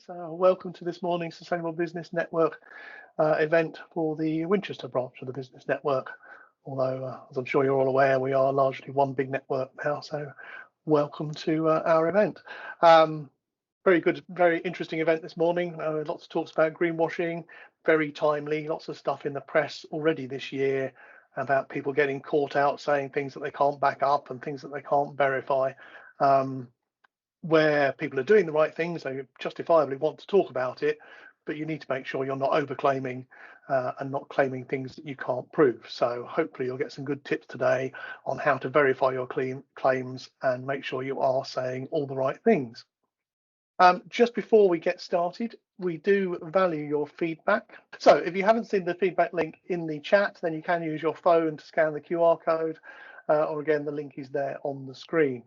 So welcome to this morning's Sustainable Business Network event for the Winchester branch of the Business Network. Although, as I'm sure you're all aware, we are largely one big network now, so welcome to our event. Very good, very interesting event this morning. Lots of talks about greenwashing, very timely, lots of stuff in the press already this year about people getting caught out saying things that they can't back up and things that they can't verify. Where people are doing the right things, they justifiably want to talk about it, but you need to make sure you're not overclaiming and not claiming things that you can't prove. So hopefully you'll get some good tips today on how to verify your claims and make sure you are saying all the right things. Just before we get started, we do value your feedback. So if you haven't seen the feedback link in the chat, then you can use your phone to scan the QR code, or again, the link is there on the screen.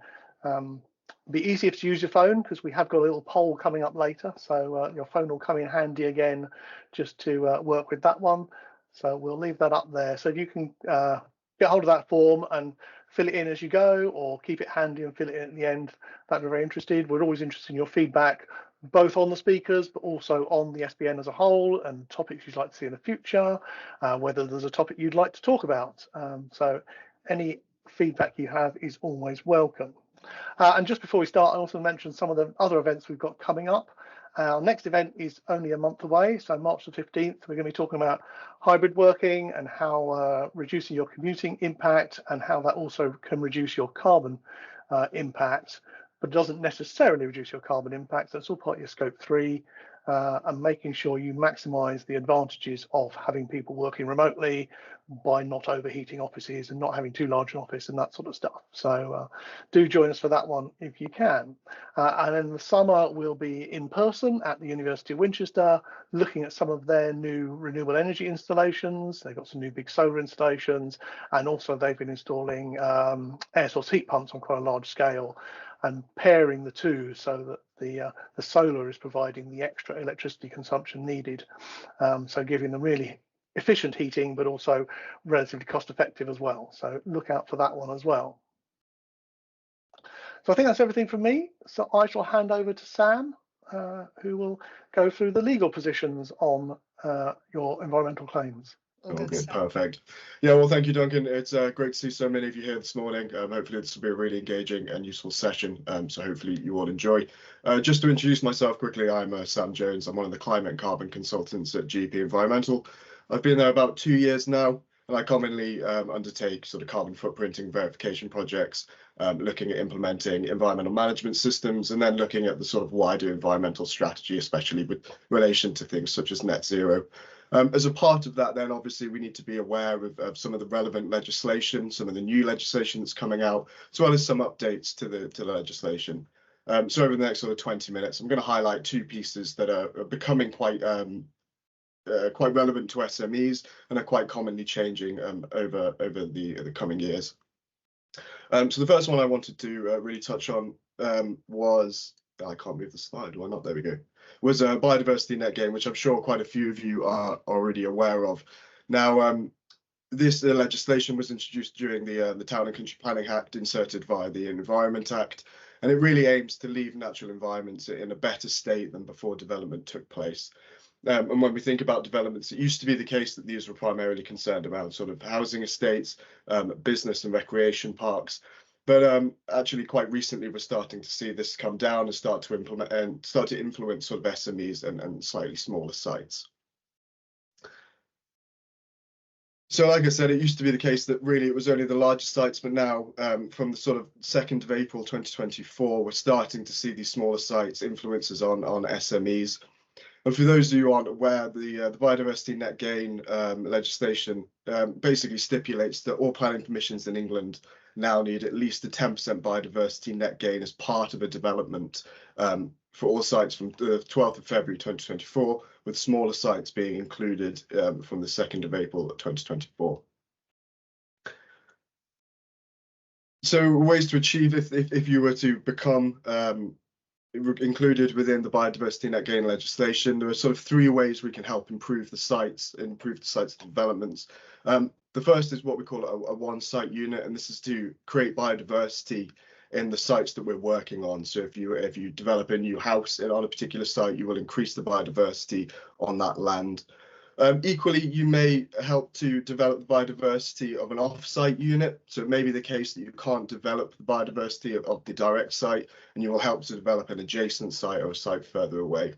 It'd be easier to use your phone because we have got a little poll coming up later, so your phone will come in handy again just to work with that one. So we'll leave that up there. So if you can get hold of that form and fill it in as you go, or keep it handy and fill it in at the end, that'd be very interested. We're always interested in your feedback, both on the speakers, but also on the SBN as a whole and topics you'd like to see in the future, whether there's a topic you'd like to talk about. So any feedback you have is always welcome. And just before we start, I also mentioned some of the other events we've got coming up. Our next event is only a month away, so March the 15th. We're going to be talking about hybrid working and how reducing your commuting impact and how that also can reduce your carbon impact, but it doesn't necessarily reduce your carbon impact. That's all part of your scope 3 and making sure you maximize the advantages of having people working remotely by not overheating offices and not having too large an office and that sort of stuff. So do join us for that one if you can. And in the summer, we'll be in person at the University of Winchester looking at some of their new renewable energy installations. They've got some new big solar installations, and also they've been installing air source heat pumps on quite a large scale and pairing the two so that the solar is providing the extra electricity consumption needed. So giving them really efficient heating, but also relatively cost effective as well. So look out for that one as well. So I think that's everything from me. So I shall hand over to Sam, who will go through the legal positions on your environmental claims. Good, perfect. Yeah, well, thank you, Duncan. It's great to see so many of you here this morning. Hopefully this will be a really engaging and useful session, so hopefully you all enjoy. Just to introduce myself quickly, I'm Sam Jones. I'm one of the climate and carbon consultants at GP Environmental. I've been there about 2 years now, and I commonly undertake sort of carbon footprinting verification projects, looking at implementing environmental management systems, and then looking at the sort of wider environmental strategy, especially with relation to things such as net zero. As a part of that, then obviously we need to be aware of some of the relevant legislation, some of the new legislation that's coming out, as well as some updates to the legislation. So over the next sort of 20 minutes, I'm going to highlight two pieces that are becoming quite relevant to SMEs and are quite commonly changing over the coming years. So the first one I wanted to really touch on was, I can't move the slide, why not? There we go. Was biodiversity net gain, which I'm sure quite a few of you are already aware of. Now, this legislation was introduced during the Town and Country Planning Act, inserted via the Environment Act, and it really aims to leave natural environments in a better state than before development took place. And when we think about developments, it used to be the case that these were primarily concerned about sort of housing estates, business and recreation parks. But actually, quite recently, we're starting to see this come down and start to influence sort of SMEs and slightly smaller sites. So, like I said, it used to be the case that really it was only the larger sites, but now from the sort of 2nd of April 2024, we're starting to see these smaller sites influences on SMEs. And for those of you who aren't aware, the biodiversity net gain legislation basically stipulates that all planning permissions in England now need at least a 10% biodiversity net gain as part of a development for all sites from the 12th of February 2024, with smaller sites being included from the 2nd of April 2024. So ways to achieve if you were to become included within the biodiversity net gain legislation, there are sort of 3 ways we can help improve the sites developments. The first is what we call a one site unit, and this is to create biodiversity in the sites that we're working on. So if you develop a new house on a particular site, you will increase the biodiversity on that land. Equally, you may help to develop the biodiversity of an off-site unit. So it may be the case that you can't develop the biodiversity of the direct site, and you will help to develop an adjacent site or a site further away.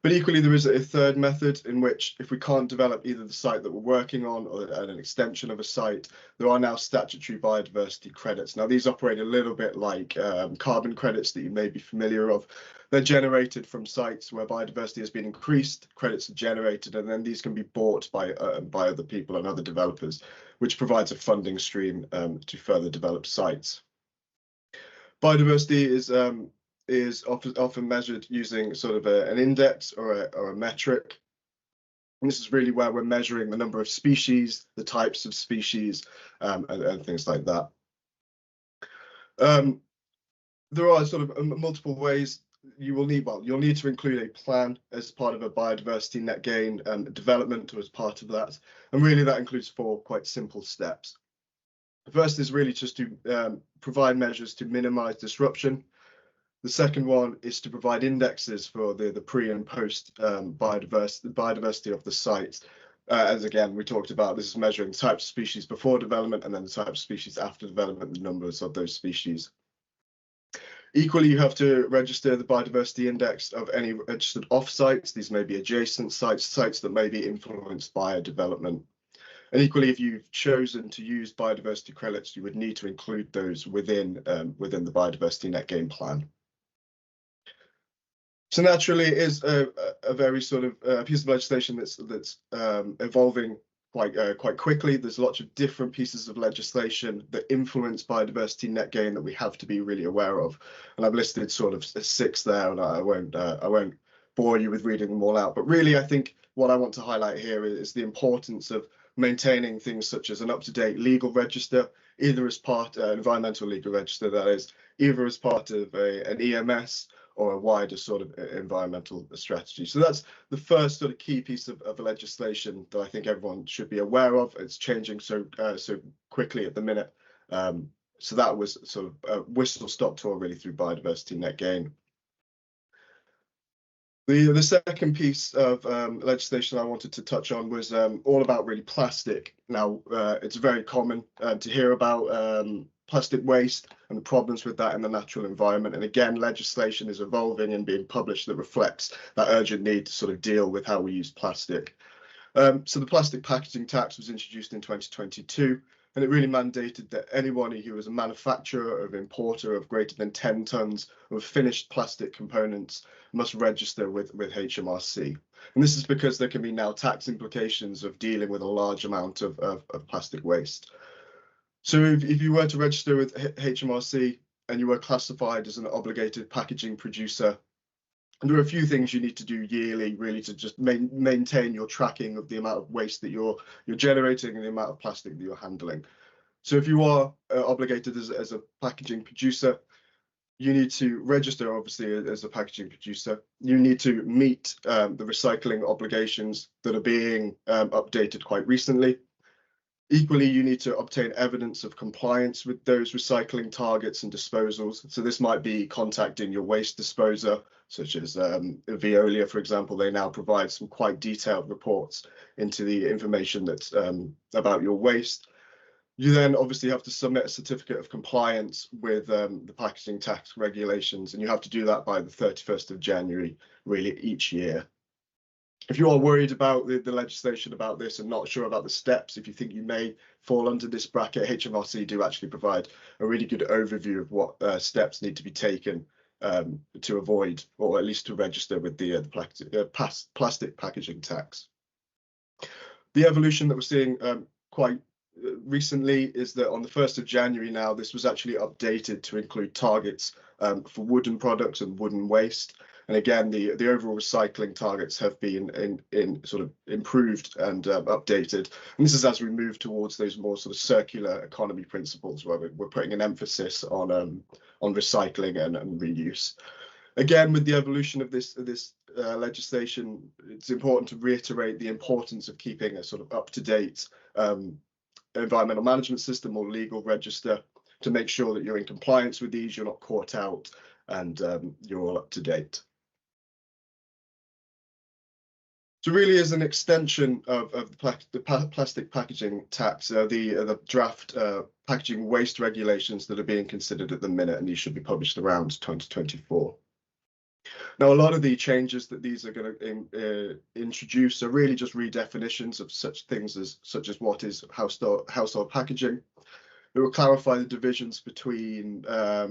But equally, there is a third method in which, if we can't develop either the site that we're working on or an extension of a site, there are now statutory biodiversity credits. Now, these operate a little bit like carbon credits that you may be familiar of. They're generated from sites where biodiversity has been increased, credits are generated, and then these can be bought by other people and other developers, which provides a funding stream to further develop sites. Biodiversity is often measured using sort of an index or a metric. And this is really where we're measuring the number of species, the types of species, and things like that. There are sort of multiple ways you'll need to include a plan as part of a biodiversity net gain development or as part of that. And really that includes 4 quite simple steps. The first is really just to provide measures to minimize disruption. The second one is to provide indexes for the pre and post biodiversity of the site. As again, we talked about, this is measuring the types of species before development and then the type of species after development, the numbers of those species. Equally, you have to register the biodiversity index of any registered off-sites. These may be adjacent sites, sites that may be influenced by a development. And equally, if you've chosen to use biodiversity credits, you would need to include those within the biodiversity net gain plan. So naturally, it is a very sort of piece of legislation that's evolving quite quickly. There's lots of different pieces of legislation that influence biodiversity net gain that we have to be really aware of. And I've listed sort of 6 there, and I won't bore you with reading them all out. But really, I think what I want to highlight here is the importance of maintaining things such as an up-to-date legal register, either as part environmental legal register, that is, either as part of an EMS or a wider sort of environmental strategy. So that's the first sort of key piece of legislation that I think everyone should be aware of. It's changing so quickly at the minute. So that was sort of a whistle-stop tour really through biodiversity net gain. The second piece of legislation I wanted to touch on was all about really plastic. Now, it's very common to hear about plastic waste and the problems with that in the natural environment. And again, legislation is evolving and being published that reflects that urgent need to sort of deal with how we use plastic. So the plastic packaging tax was introduced in 2022, and it really mandated that anyone who was a manufacturer or importer of greater than 10 tons of finished plastic components must register with HMRC. And this is because there can be now tax implications of dealing with a large amount of plastic waste. So if you were to register with HMRC and you were classified as an obligated packaging producer, there are a few things you need to do yearly, really, to just maintain your tracking of the amount of waste that you're generating and the amount of plastic that you're handling. So if you are obligated as a packaging producer, you need to register, obviously, as a packaging producer. You need to meet the recycling obligations that are being updated quite recently. Equally, you need to obtain evidence of compliance with those recycling targets and disposals. So this might be contacting your waste disposer, such as Veolia, for example. They now provide some quite detailed reports into the information that's about your waste. You then obviously have to submit a certificate of compliance with the packaging tax regulations, and you have to do that by the 31st of January, really, each year. If you are worried about the legislation about this and not sure about the steps, if you think you may fall under this bracket, HMRC do actually provide a really good overview of what steps need to be taken to avoid, or at least to register with the plastic packaging tax. The evolution that we're seeing quite recently is that on the 1st of January now, this was actually updated to include targets for wooden products and wooden waste. And again, the overall recycling targets have been sort of improved and updated. And this is as we move towards those more sort of circular economy principles, where we're putting an emphasis on recycling and reuse. Again, with the evolution of this legislation, it's important to reiterate the importance of keeping a sort of up-to-date environmental management system or legal register to make sure that you're in compliance with these, you're not caught out, and you're all up to date. So really, as an extension of the plastic packaging tax, the draft packaging waste regulations that are being considered at the minute, and these should be published around 2024. Now, a lot of the changes that these are going to introduce are really just redefinitions of such things such as what is household packaging. It will clarify the divisions between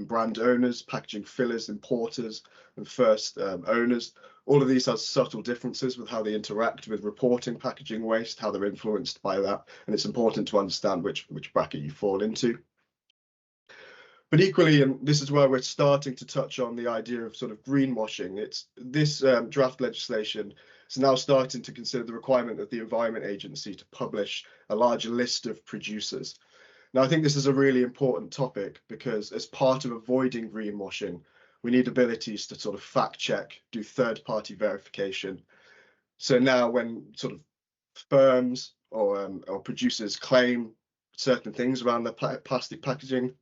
brand owners, packaging fillers, importers, and first owners. All of these have subtle differences with how they interact with reporting packaging waste, how they're influenced by that, and it's important to understand which bracket you fall into. But equally, and this is where we're starting to touch on the idea of sort of greenwashing. It's this draft legislation is now starting to consider the requirement of the Environment Agency to publish a larger list of producers. Now, I think this is a really important topic because as part of avoiding greenwashing, we need abilities to sort of fact check, do third-party verification. So now when sort of firms or producers claim certain things around their plastic packaging,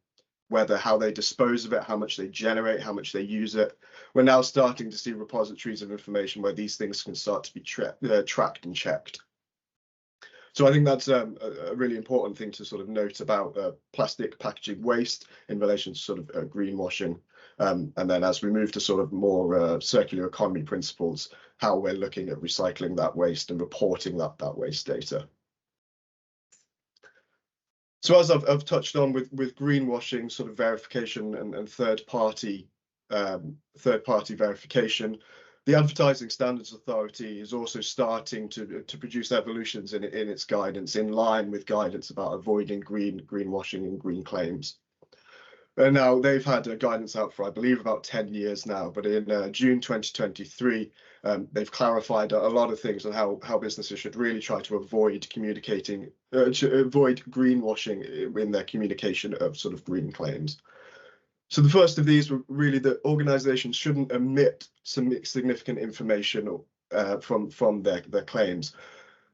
whether how they dispose of it, how much they generate, how much they use it, we're now starting to see repositories of information where these things can start to be tracked and checked. So I think that's a really important thing to sort of note about plastic packaging waste in relation to sort of greenwashing. And then as we move to sort of more circular economy principles, how we're looking at recycling that waste and reporting that waste data. So as I've touched on with greenwashing, sort of verification and third-party verification, the Advertising Standards Authority is also starting to produce evolutions in its guidance, in line with guidance about avoiding greenwashing and green claims. And now they've had a guidance out for, I believe, about 10 years now, but in June 2023, they've clarified a lot of things on how businesses should really try to avoid avoid greenwashing in their communication of sort of green claims. So the first of these were really that organizations shouldn't omit some significant information from their claims.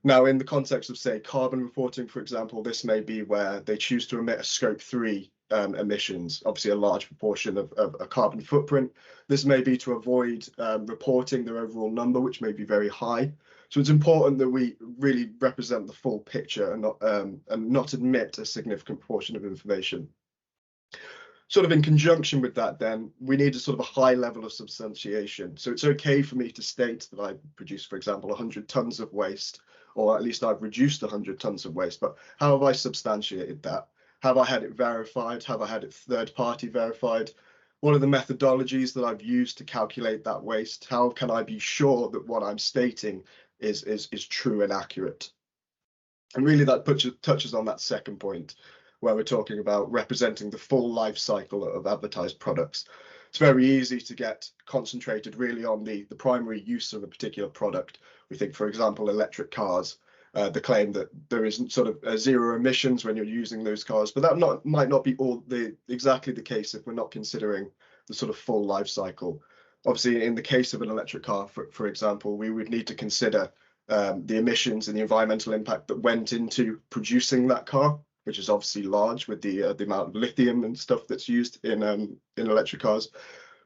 Now, in the context of, say, carbon reporting, for example, this may be where they choose to emit a scope 3 emissions, obviously a large proportion of a carbon footprint. This may be to avoid reporting their overall number, which may be very high. So it's important that we really represent the full picture and not admit a significant portion of information. Sort of in conjunction with that, then, we need a sort of a high level of substantiation. So it's okay for me to state that I produce, for example, 100 tons of waste, or at least I've reduced 100 tons of waste, but how have I substantiated that? Have I had it verified? Have I had it third-party verified? What are the methodologies that I've used to calculate that waste? How can I be sure that what I'm stating is true and accurate? And really that touches on that second point, where we're talking about representing the full life cycle of advertised products. It's very easy to get concentrated really on the primary use of a particular product. We think, for example, electric cars, the claim that there isn't sort of zero emissions when you're using those cars, but that might not be exactly the case if we're not considering the sort of full life cycle. Obviously, in the case of an electric car, for example, we would need to consider the emissions and the environmental impact that went into producing that car, which is obviously large with the amount of lithium and stuff that's used in electric cars.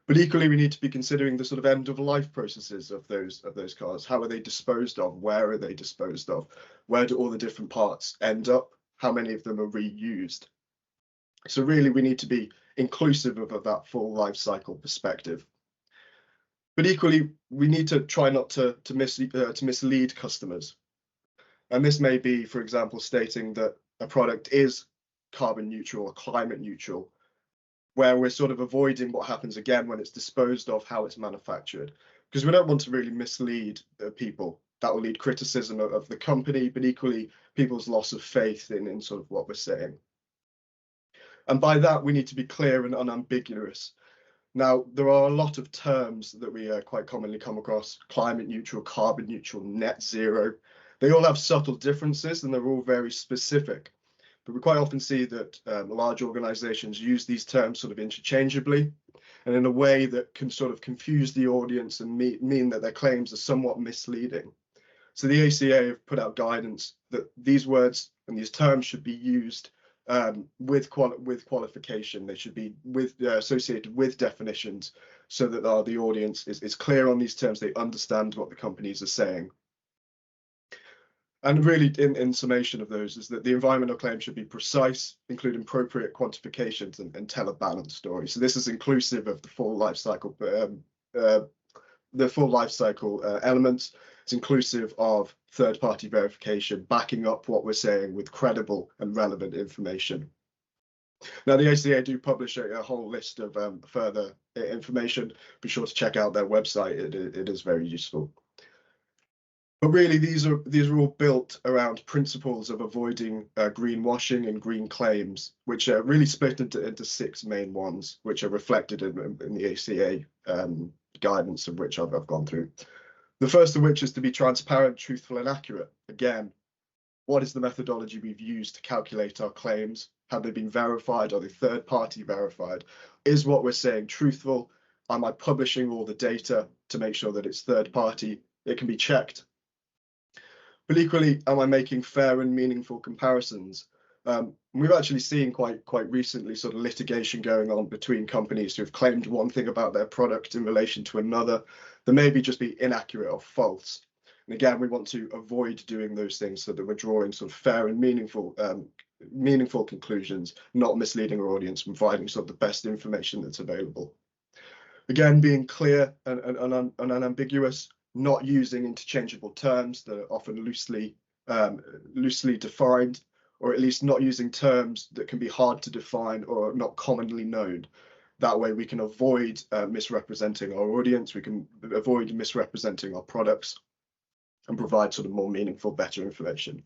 But equally, we need to be considering the sort of end of life processes of those cars. How are they disposed of? Where are they disposed of? Where do all the different parts end up? How many of them are reused? So really, we need to be inclusive of that full life cycle perspective. But equally, we need to try not to mislead customers. And this may be, for example, stating that a product is carbon neutral or climate neutral, where we're sort of avoiding what happens again when it's disposed of, how it's manufactured, because we don't want to really mislead people. That will lead criticism of the company, but equally people's loss of faith in sort of what we're saying. And by that, we need to be clear and unambiguous. Now, there are a lot of terms that we quite commonly come across: climate neutral, carbon neutral, net zero. They all have subtle differences and they're all very specific. But we quite often see that large organizations use these terms sort of interchangeably and in a way that can sort of confuse the audience and mean that their claims are somewhat misleading. So the ACA have put out guidance that these words and these terms should be used with qualification. They should be associated with definitions, so that the audience is clear on these terms. They understand what the companies are saying. And really, in summation of those, is that the environmental claim should be precise, include appropriate quantifications, and tell a balanced story. So this is inclusive of the full life cycle, elements. It's inclusive of third-party verification, backing up what we're saying with credible and relevant information. Now, the ACA do publish a whole list of further information. Be sure to check out their website. It is very useful. But really, these are all built around principles of avoiding greenwashing and green claims, which are really split into 6 main ones, which are reflected in the ACA guidance, of which I've gone through. The first of which is to be transparent, truthful, and accurate. Again, what is the methodology we've used to calculate our claims? Have they been verified? Are they third-party verified? Is what we're saying truthful? Am I publishing all the data to make sure that it's third-party? It can be checked. But equally, am I making fair and meaningful comparisons? We've actually seen quite recently sort of litigation going on between companies who have claimed one thing about their product in relation to another that maybe just be inaccurate or false. And again, we want to avoid doing those things so that we're drawing sort of fair and meaningful conclusions, not misleading our audience, providing sort of the best information that's available. Again, being clear and unambiguous, not using interchangeable terms that are often loosely defined, or at least not using terms that can be hard to define or not commonly known. That way we can avoid misrepresenting our audience, we can avoid misrepresenting our products, and provide sort of more meaningful, better information.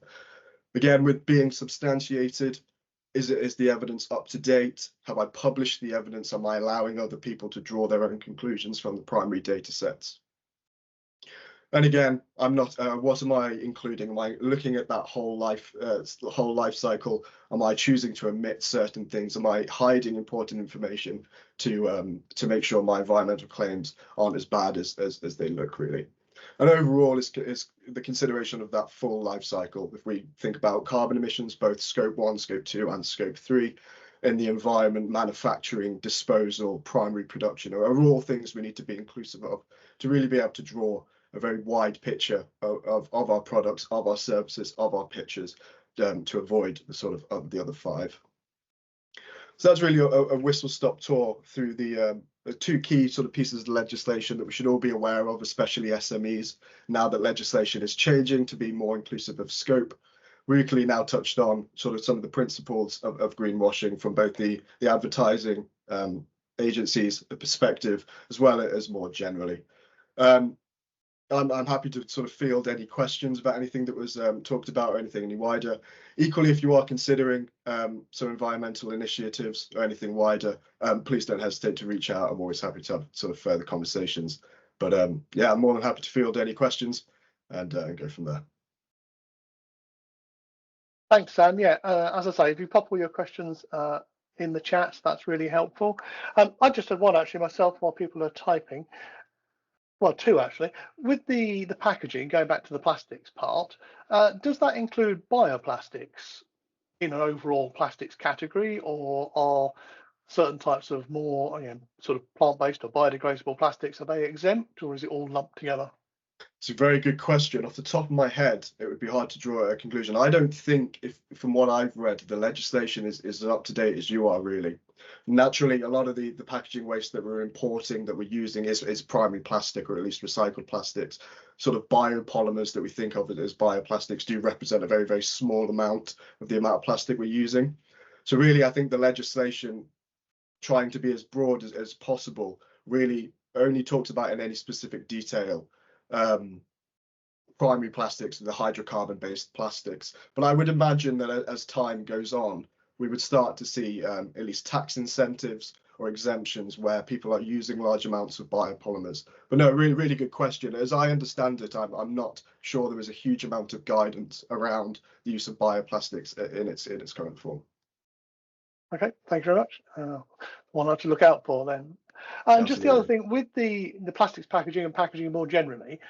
Again, with being substantiated, is the evidence up to date? Have I published the evidence? Am I allowing other people to draw their own conclusions from the primary data sets? And again, I'm not. What am I including? Am I looking at that whole life cycle? Am I choosing to omit certain things? Am I hiding important information to make sure my environmental claims aren't as bad as they look, really? And overall, is the consideration of that full life cycle. If we think about carbon emissions, both Scope 1, Scope 2, and Scope 3, in the environment, manufacturing, disposal, primary production, are all things we need to be inclusive of to really be able to draw a very wide picture of our products, of our services, of our pitches, to avoid the sort of the other 5. So that's really a whistle-stop tour through the 2 key sort of pieces of legislation that we should all be aware of, especially SMEs, now that legislation is changing to be more inclusive of scope. We equally now touched on sort of some of the principles of greenwashing from both the advertising agencies' perspective, as well as more generally. I'm happy to sort of field any questions about anything that was talked about or anything any wider. Equally, if you are considering some environmental initiatives or anything wider, please don't hesitate to reach out. I'm always happy to have sort of further conversations. But yeah, I'm more than happy to field any questions and go from there. Thanks, Sam. Yeah, as I say, if you pop all your questions in the chat, that's really helpful. I just had one actually myself while people are typing. Well, 2 actually. With the packaging, going back to the plastics part, does that include bioplastics in an overall plastics category, or are certain types of more sort of plant-based or biodegradable plastics, are they exempt, or is it all lumped together? It's a very good question. Off the top of my head, it would be hard to draw a conclusion. I don't think, from what I've read, the legislation is as up to date as you are, really. Naturally, a lot of the packaging waste that we're importing, that we're using, is primary plastic, or at least recycled plastics. Sort of biopolymers that we think of as bioplastics do represent a very, very small amount of the amount of plastic we're using. So really, I think the legislation, trying to be as broad as possible, really only talks about in any specific detail primary plastics and the hydrocarbon-based plastics. But I would imagine that as time goes on, we would start to see at least tax incentives or exemptions where people are using large amounts of biopolymers. But no, really good question. As I understand it, I'm not sure there is a huge amount of guidance around the use of bioplastics in its current form. Okay, thank you very much. One to look out for then. And just the other thing, with the plastics packaging and packaging more generally,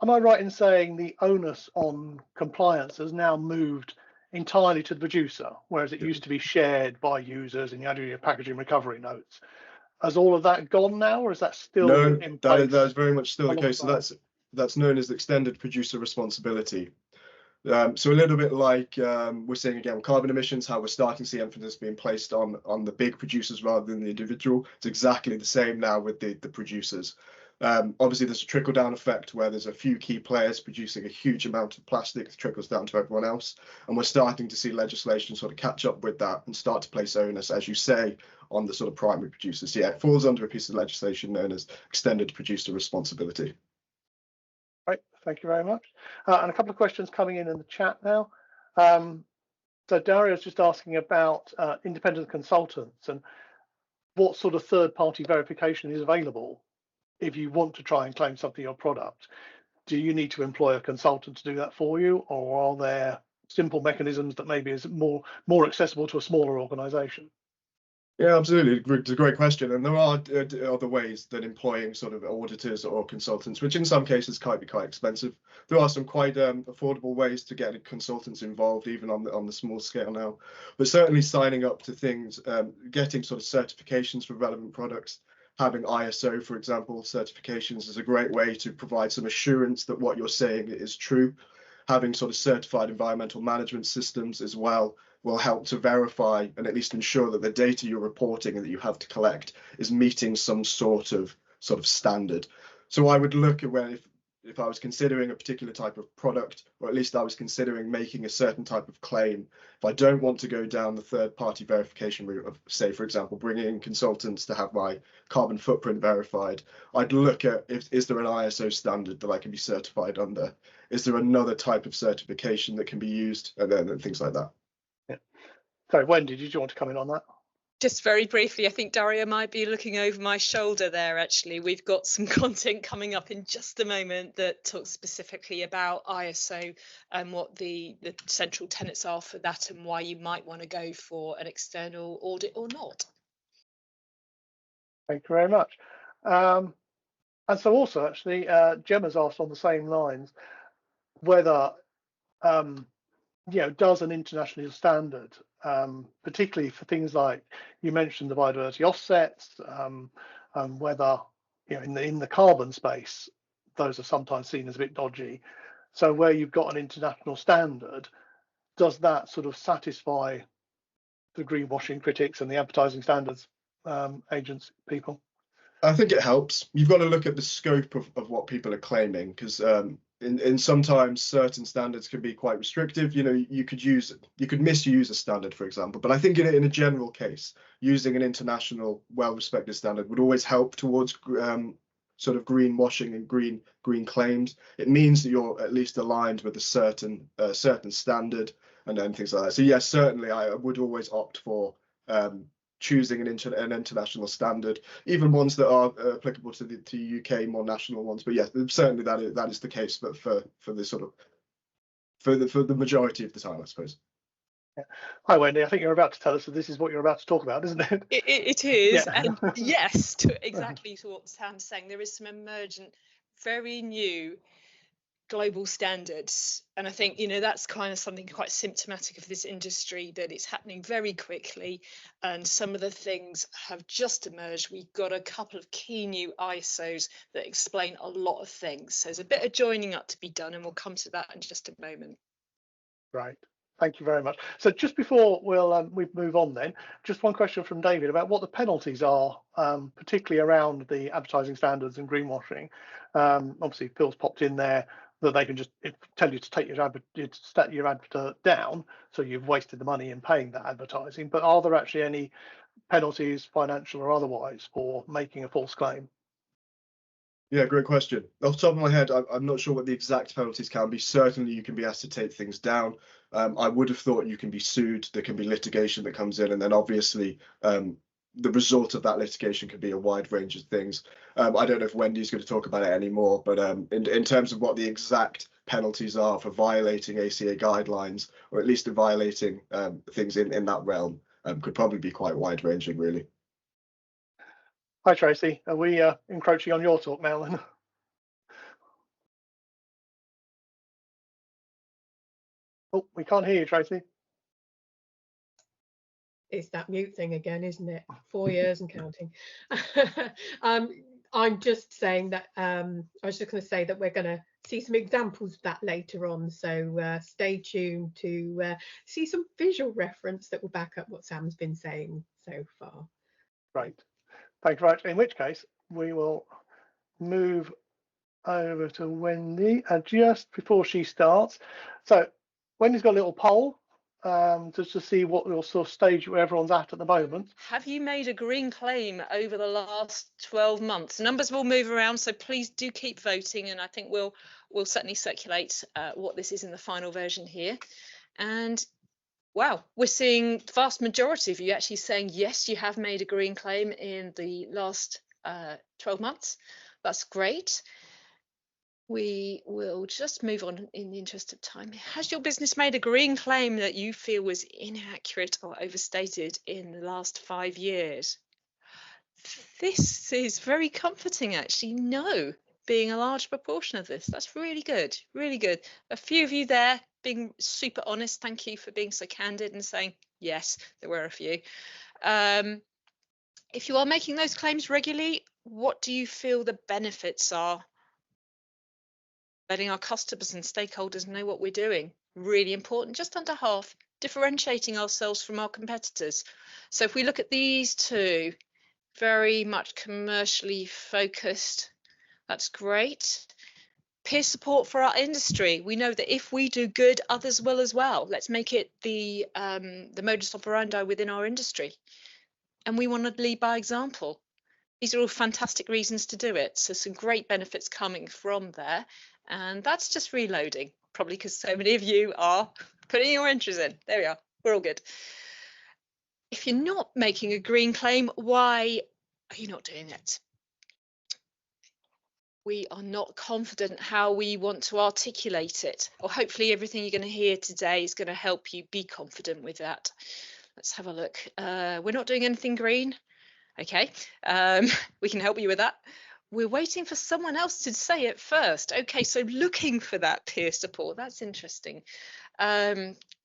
am I right in saying the onus on compliance has now moved entirely to the producer, whereas it used to be shared by users and you had your packaging recovery notes. Has all of that gone now, or is that still No, in place? that is very much still the case. So alongside? that's known as extended producer responsibility. So a little bit like we're seeing again with carbon emissions, how we're starting to see emphasis being placed on the big producers rather than the individual. It's exactly the same now with the producers. Obviously, there's a trickle-down effect where there's a few key players producing a huge amount of plastic that trickles down to everyone else. And we're starting to see legislation sort of catch up with that and start to place onus, as you say, on the sort of primary producers. Yeah, it falls under a piece of legislation known as extended producer responsibility. Right, thank you very much. And a couple of questions coming in the chat now. So Dario's just asking about independent consultants and what sort of third-party verification is available if you want to try and claim something in your product. Do you need to employ a consultant to do that for you, or are there simple mechanisms that maybe is more accessible to a smaller organization? Yeah, absolutely. It's a great question. And there are other ways than employing sort of auditors or consultants, which in some cases can be quite expensive. There are some quite affordable ways to get consultants involved, even on the small scale now. But certainly signing up to things, getting sort of certifications for relevant products, having ISO, for example, certifications is a great way to provide some assurance that what you're saying is true. Having sort of certified environmental management systems as well will help to verify and at least ensure that the data you're reporting and that you have to collect is meeting some sort of standard. So I would look at where if I was considering a particular type of product, or at least I was considering making a certain type of claim, if I don't want to go down the third-party verification route of, say, for example, bringing in consultants to have my carbon footprint verified, I'd look at is there an ISO standard that I can be certified under? Is there another type of certification that can be used? And then things like that. Yeah. So Wendy, did you want to come in on that? Just very briefly, I think Daria might be looking over my shoulder there, actually. We've got some content coming up in just a moment that talks specifically about ISO and what the central tenets are for that and why you might want to go for an external audit or not. Thank you very much. And so also, actually, Gemma's asked on the same lines whether, does an international standard, particularly for things like you mentioned the biodiversity offsets, and whether in the carbon space, those are sometimes seen as a bit dodgy. So where you've got an international standard, does that sort of satisfy the greenwashing critics and the advertising standards agents people? I think it helps. You've got to look at the scope of what people are claiming, because in sometimes certain standards can be quite restrictive. You could misuse a standard, for example. But I think in a general case, using an international, well-respected standard would always help towards sort of greenwashing and green claims. It means that you're at least aligned with a certain standard and then things like that. So yes, certainly I would always opt for choosing an international standard, even ones that are applicable to the UK more national ones. But yeah, certainly that is the case, but for the sort of for the majority of the time, I suppose. Yeah. Hi Wendy, I think you're about to tell us that this is what you're about to talk about, isn't it? It is, Yeah. and yes, exactly to what Sam's saying, there is some emergent, very new global standards, and I think that's kind of something quite symptomatic of this industry, that it's happening very quickly and some of the things have just emerged. We've got a couple of key new ISOs that explain a lot of things, so there's a bit of joining up to be done, and we'll come to that in just a moment. Right, thank you very much. So just before we move on then, just one question from David about what the penalties are, particularly around the advertising standards and greenwashing. Obviously Phil's popped in there that they can just tell you to take your advert down, so you've wasted the money in paying that advertising. But are there actually any penalties, financial or otherwise, for making a false claim? Yeah, great question. Off the top of my head, I'm not sure what the exact penalties can be. Certainly you can be asked to take things down. I would have thought you can be sued. There can be litigation that comes in, and then obviously the result of that litigation could be a wide range of things. I don't know if Wendy's going to talk about it anymore, but in terms of what the exact penalties are for violating ACA guidelines, or at least violating things in that realm, could probably be quite wide ranging, really. Hi Tracy, are we encroaching on your talk now then? Oh, we can't hear you, Tracy. It's that mute thing again, isn't it? 4 years and counting. I'm just saying that I was just going to say that we're going to see some examples of that later on. So stay tuned to see some visual reference that will back up what Sam's been saying so far. Great. Thank you very much. In which case, we will move over to Wendy. And just before she starts, so Wendy's got a little poll just to see what your sort of stage where everyone's at the moment. Have you made a green claim over the last 12 months? Numbers will move around, so please do keep voting, and I think we'll certainly circulate what this is in the final version here. And wow, we're seeing the vast majority of you actually saying yes, you have made a green claim in the last 12 months. That's great. We will just move on in the interest of time. Has your business made a green claim that you feel was inaccurate or overstated in the last 5 years? This is very comforting, actually. No, being a large proportion of this. That's really good, really good. A few of you there being super honest. Thank you for being so candid and saying, yes, there were a few. If you are making those claims regularly, what do you feel the benefits are? Letting our customers and stakeholders know what we're doing. Really important, just under half, differentiating ourselves from our competitors. So if we look at these two, very much commercially focused, that's great. Peer support for our industry. We know that if we do good, others will as well. Let's make it the modus operandi within our industry. And we want to lead by example. These are all fantastic reasons to do it. So some great benefits coming from there. And that's just reloading, probably because so many of you are putting your entries in. There we are. We're all good. If you're not making a green claim, why are you not doing it? We are not confident how we want to articulate it. Or hopefully everything you're going to hear today is going to help you be confident with that. Let's have a look. We're not doing anything green. Okay, we can help you with that. We're waiting for someone else to say it first. Okay, so looking for that peer support. That's interesting.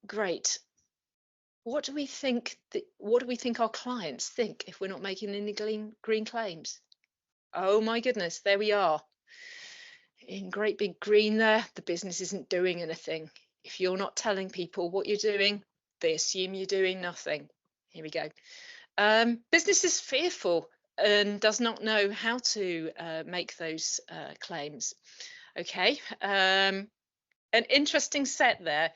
Great. What do we think? What do we think our clients think if we're not making any green claims? Oh my goodness, there we are. In great big green there, the business isn't doing anything. If you're not telling people what you're doing, they assume you're doing nothing. Here we go. Business is fearful and does not know how to make those claims. Okay, an interesting set there.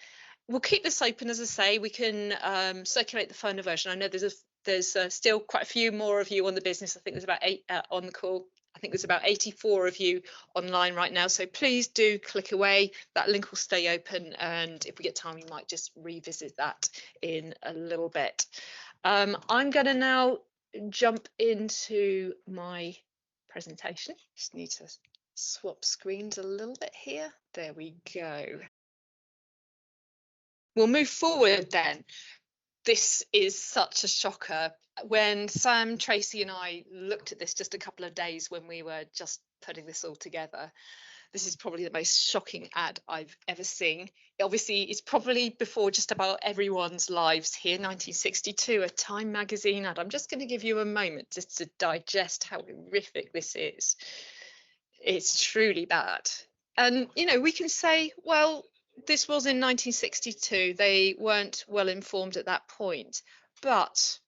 We'll keep this open, as I say. We can circulate the final version. I know there's still quite a few more of you on the business. I think there's about 8 on the call. I think there's about 84 of you online right now. So please do click away. That link will stay open. And if we get time, we might just revisit that in a little bit. I'm going to now jump into my presentation. Just need to swap screens a little bit here. There we go. We'll move forward then. This is such a shocker. When Sam, Tracy and I looked at this just a couple of days when we were just putting this all together, this is probably the most shocking ad I've ever seen. Obviously, it's probably before just about everyone's lives here. 1962, a Time magazine ad. I'm just going to give you a moment just to digest how horrific this is. It's truly bad. And, you know, we can say, well, this was in 1962. They weren't well informed at that point. But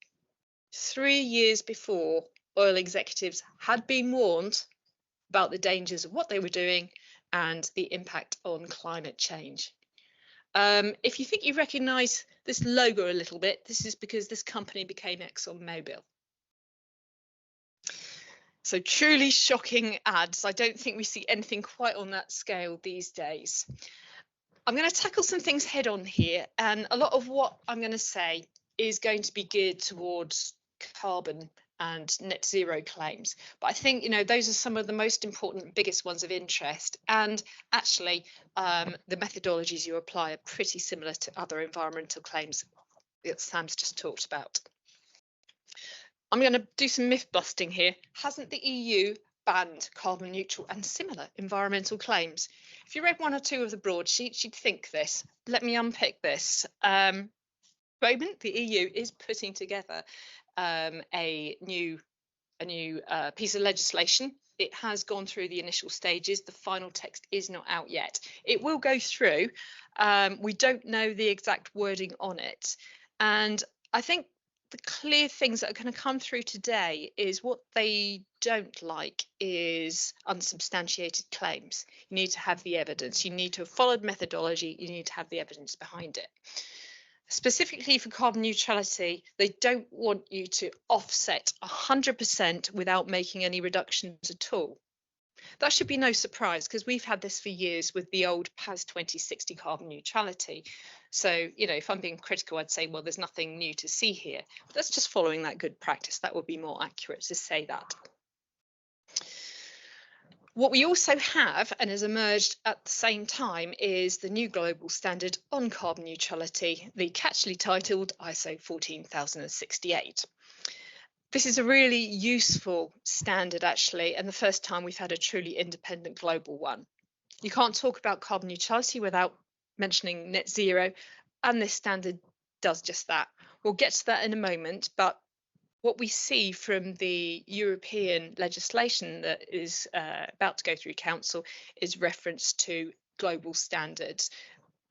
3 years before, oil executives had been warned about the dangers of what they were doing and the impact on climate change. If you think you recognise this logo a little bit, this is because this company became ExxonMobil. So truly shocking ads. I don't think we see anything quite on that scale these days. I'm going to tackle some things head on here, and a lot of what I'm going to say is going to be geared towards carbon and net zero claims. But I think, you know, those are some of the most important, biggest ones of interest. And actually, the methodologies you apply are pretty similar to other environmental claims that Sam's just talked about. I'm going to do some myth busting here. Hasn't the EU banned carbon neutral and similar environmental claims? If you read one or two of the broadsheets, you'd think this. Let me unpick this. moment, the EU is putting together a new piece of legislation. It has gone through the initial stages. The final text is not out yet. It will go through. We don't know the exact wording on it. And I think the clear things that are going to come through today is what they don't like is unsubstantiated claims. You need to have the evidence. You need to have followed methodology. You need to have the evidence behind it. Specifically for carbon neutrality, they don't want you to offset 100% without making any reductions at all. That should be no surprise because we've had this for years with the old PAS 2060 carbon neutrality. So, you know, if I'm being critical, I'd say, well, there's nothing new to see here. But that's just following that good practice. That would be more accurate to say that. What we also have, and has emerged at the same time, is the new global standard on carbon neutrality, the catchily titled ISO 14068. This is a really useful standard, actually, and the first time we've had a truly independent global one. You can't talk about carbon neutrality without mentioning net zero, and this standard does just that. We'll get to that in a moment, but what we see from the European legislation that is about to go through Council is reference to global standards.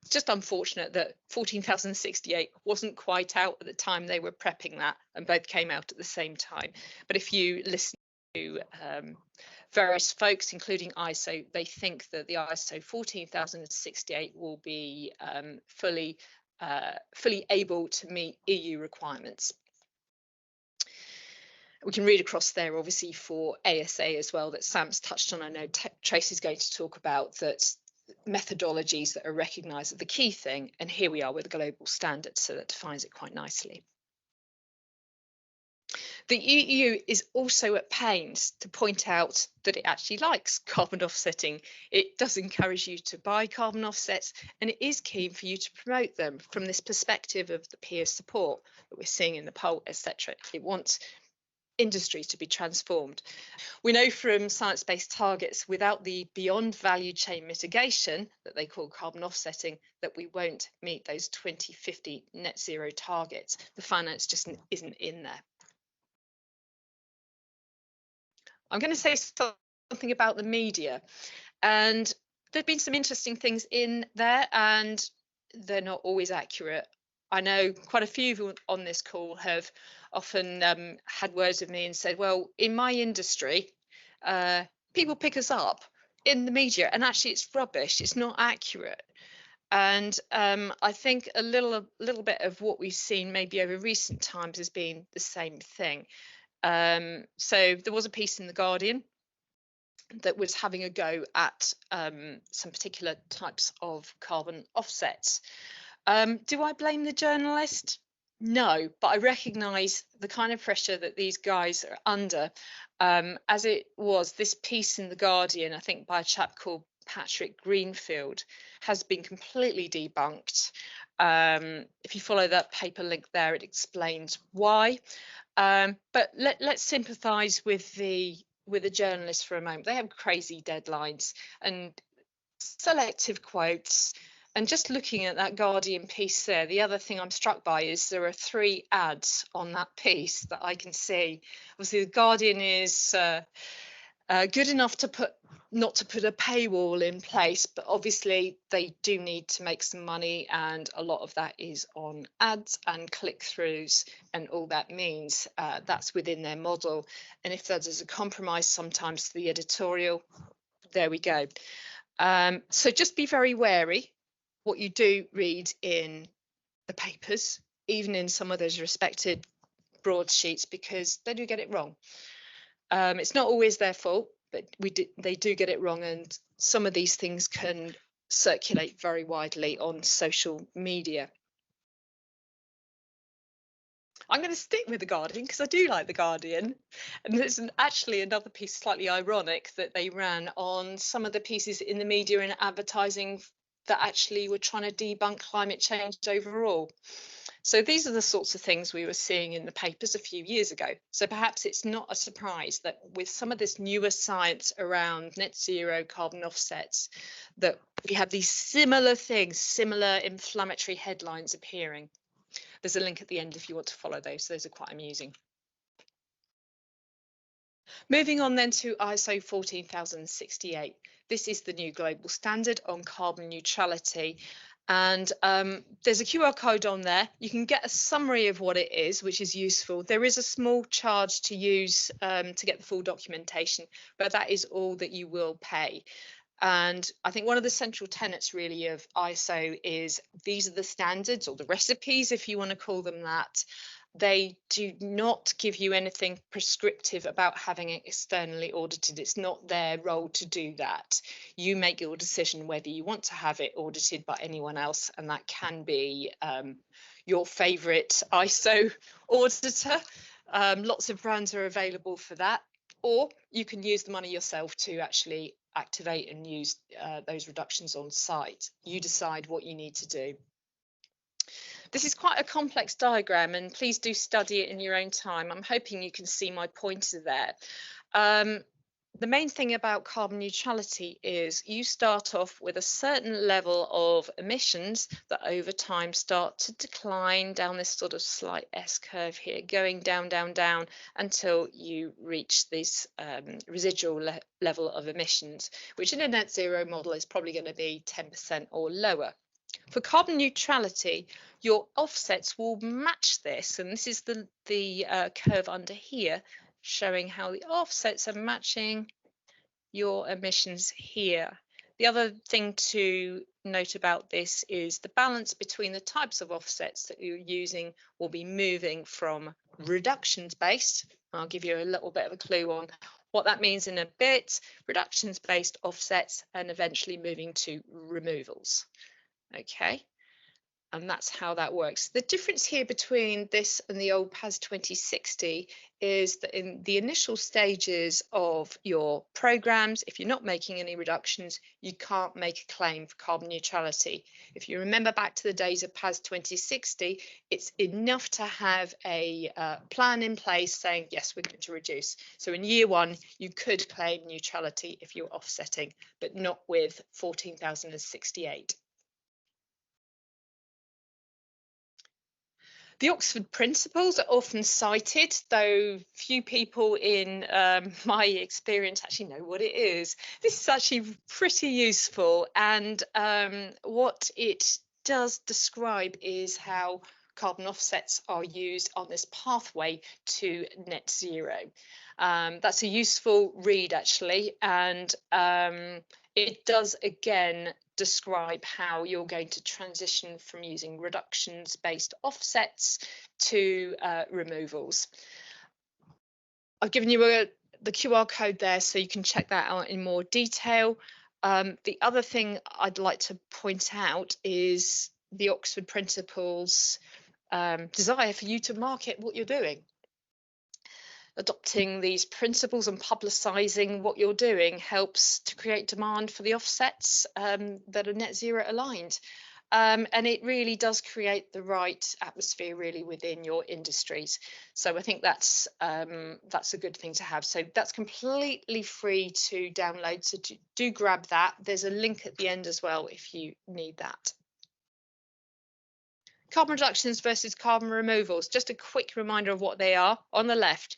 It's just unfortunate that 14,068 wasn't quite out at the time they were prepping that, and both came out at the same time. But if you listen to various folks, including ISO, they think that the ISO 14,068 will be fully able to meet EU requirements. We can read across there, obviously, for ASA as well, that Sam's touched on. I know Tracy's going to talk about that methodologies that are recognised are the key thing, and here we are with a global standard, so that defines it quite nicely. The EU is also at pains to point out that it actually likes carbon offsetting. It does encourage you to buy carbon offsets, and it is keen for you to promote them from this perspective of the peer support that we're seeing in the poll, etc. It wants industry to be transformed. We know from science-based targets, without the beyond value chain mitigation that they call carbon offsetting, that we won't meet those 2050 net zero targets. The finance just isn't in there. I'm going to say something about the media, and there've been some interesting things in there, and they're not always accurate. I know quite a few on this call have often had words with me and said, well, in my industry, people pick us up in the media, and actually it's rubbish, it's not accurate. And I think a little bit of what we've seen maybe over recent times has been the same thing. So there was a piece in The Guardian that was having a go at some particular types of carbon offsets. Do I blame the journalist? No, but I recognise the kind of pressure that these guys are under. As it was, this piece in The Guardian, I think by a chap called Patrick Greenfield, has been completely debunked. If you follow that paper link there, it explains why. But let's sympathise with the journalists for a moment. They have crazy deadlines and selective quotes. And just looking at that Guardian piece there, the other thing I'm struck by is there are 3 ads on that piece that I can see. Obviously, the Guardian is good enough to not to put a paywall in place, but obviously they do need to make some money, and a lot of that is on ads and click-throughs, and all that means that's within their model. And if that is a compromise sometimes to the editorial, there we go. So just be very wary what you do read in the papers, even in some of those respected broadsheets, because they do get it wrong. It's not always their fault, but they do get it wrong, and some of these things can circulate very widely on social media. I'm going to stick with The Guardian because I do like The Guardian, and there's actually another piece slightly ironic that they ran on some of the pieces in the media and advertising that actually were trying to debunk climate change overall. So these are the sorts of things we were seeing in the papers a few years ago. So perhaps it's not a surprise that with some of this newer science around net zero carbon offsets, that we have these similar things, similar inflammatory headlines appearing. There's a link at the end if you want to follow those. Those are quite amusing. Moving on then to ISO 14068. This is the new global standard on carbon neutrality. And there's a QR code on there. You can get a summary of what it is, which is useful. There is a small charge to use to get the full documentation, but that is all that you will pay. And I think one of the central tenets really of ISO is these are the standards, or the recipes, if you want to call them that. They do not give you anything prescriptive about having it externally audited. It's not their role to do that. You make your decision whether you want to have it audited by anyone else, and that can be your favourite ISO auditor. Lots of brands are available for that, or you can use the money yourself to actually activate and use those reductions on site. You decide what you need to do. This is quite a complex diagram, and please do study it in your own time. I'm hoping you can see my pointer there. The main thing about carbon neutrality is you start off with a certain level of emissions that over time start to decline down this sort of slight S curve here, going down, down, down until you reach this residual level of emissions, which in a net zero model is probably going to be 10% or lower. For carbon neutrality, your offsets will match this, and this is the curve under here showing how the offsets are matching your emissions here. The other thing to note about this is the balance between the types of offsets that you're using will be moving from reductions based. I'll give you a little bit of a clue on what that means in a bit. Reductions based offsets, and eventually moving to removals. Okay, and that's how that works. The difference here between this and the old PAS 2060 is that in the initial stages of your programs, if you're not making any reductions, you can't make a claim for carbon neutrality. If you remember back to the days of PAS 2060, it's enough to have a plan in place saying, yes, we're going to reduce. So in year one, you could claim neutrality if you're offsetting, but not with 14,068. The Oxford Principles are often cited, though few people in my experience actually know what it is. This is actually pretty useful, and what it does describe is how carbon offsets are used on this pathway to net zero. That's a useful read actually, and it does again describe how you're going to transition from using reductions based offsets to removals. I've given you the QR code there so you can check that out in more detail. The other thing I'd like to point out is the Oxford Principles desire for you to market what you're doing. Adopting these principles and publicising what you're doing helps to create demand for the offsets that are net zero aligned. And it really does create the right atmosphere really within your industries. So I think that's a good thing to have. So that's completely free to download. So do grab that. There's a link at the end as well if you need that. Carbon reductions versus carbon removals. Just a quick reminder of what they are. On the left,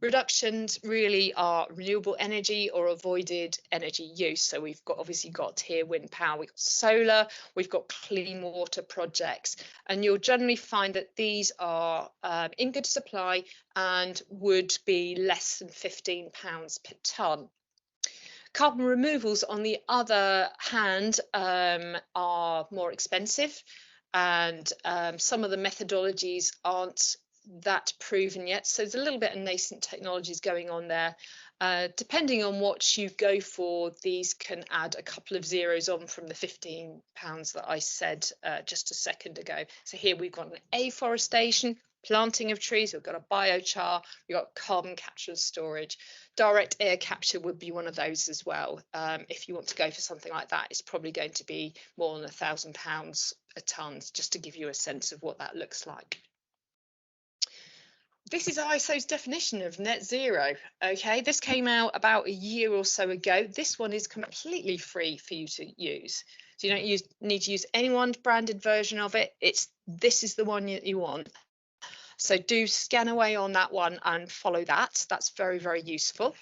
reductions really are renewable energy or avoided energy use. So we've obviously got here wind power, we've got solar, we've got clean water projects, and you'll generally find that these are in good supply and would be less than £15 per tonne. Carbon removals, on the other hand, are more expensive, and some of the methodologies aren't that proven yet, so there's a little bit of nascent technologies going on there. Depending on what you go for, these can add a couple of zeros on from the £15 that I said just a second ago. So here we've got an afforestation, planting of trees, we've got a biochar, we've got carbon capture and storage. Direct air capture would be one of those as well. If you want to go for something like that, it's probably going to be more than £1,000 a tonne, just to give you a sense of what that looks like. This is ISO's definition of net zero. Okay, this came out about a year or so ago. This one is completely free for you to use. So you don't need to use any one branded version of it. This is the one you want. So do scan away on that one and follow that. That's very, very useful.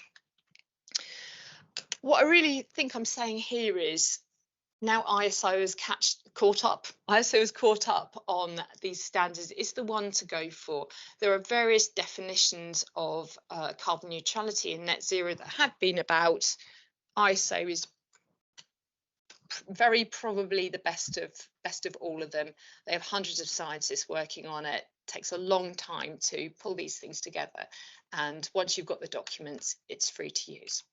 What I really think I'm saying here is now ISO has caught up. ISO has caught up on these standards. It's the one to go for. There are various definitions of carbon neutrality and net zero that have been about. ISO is very probably the best of all of them. They have hundreds of scientists working on it. It takes a long time to pull these things together, and once you've got the documents, it's free to use.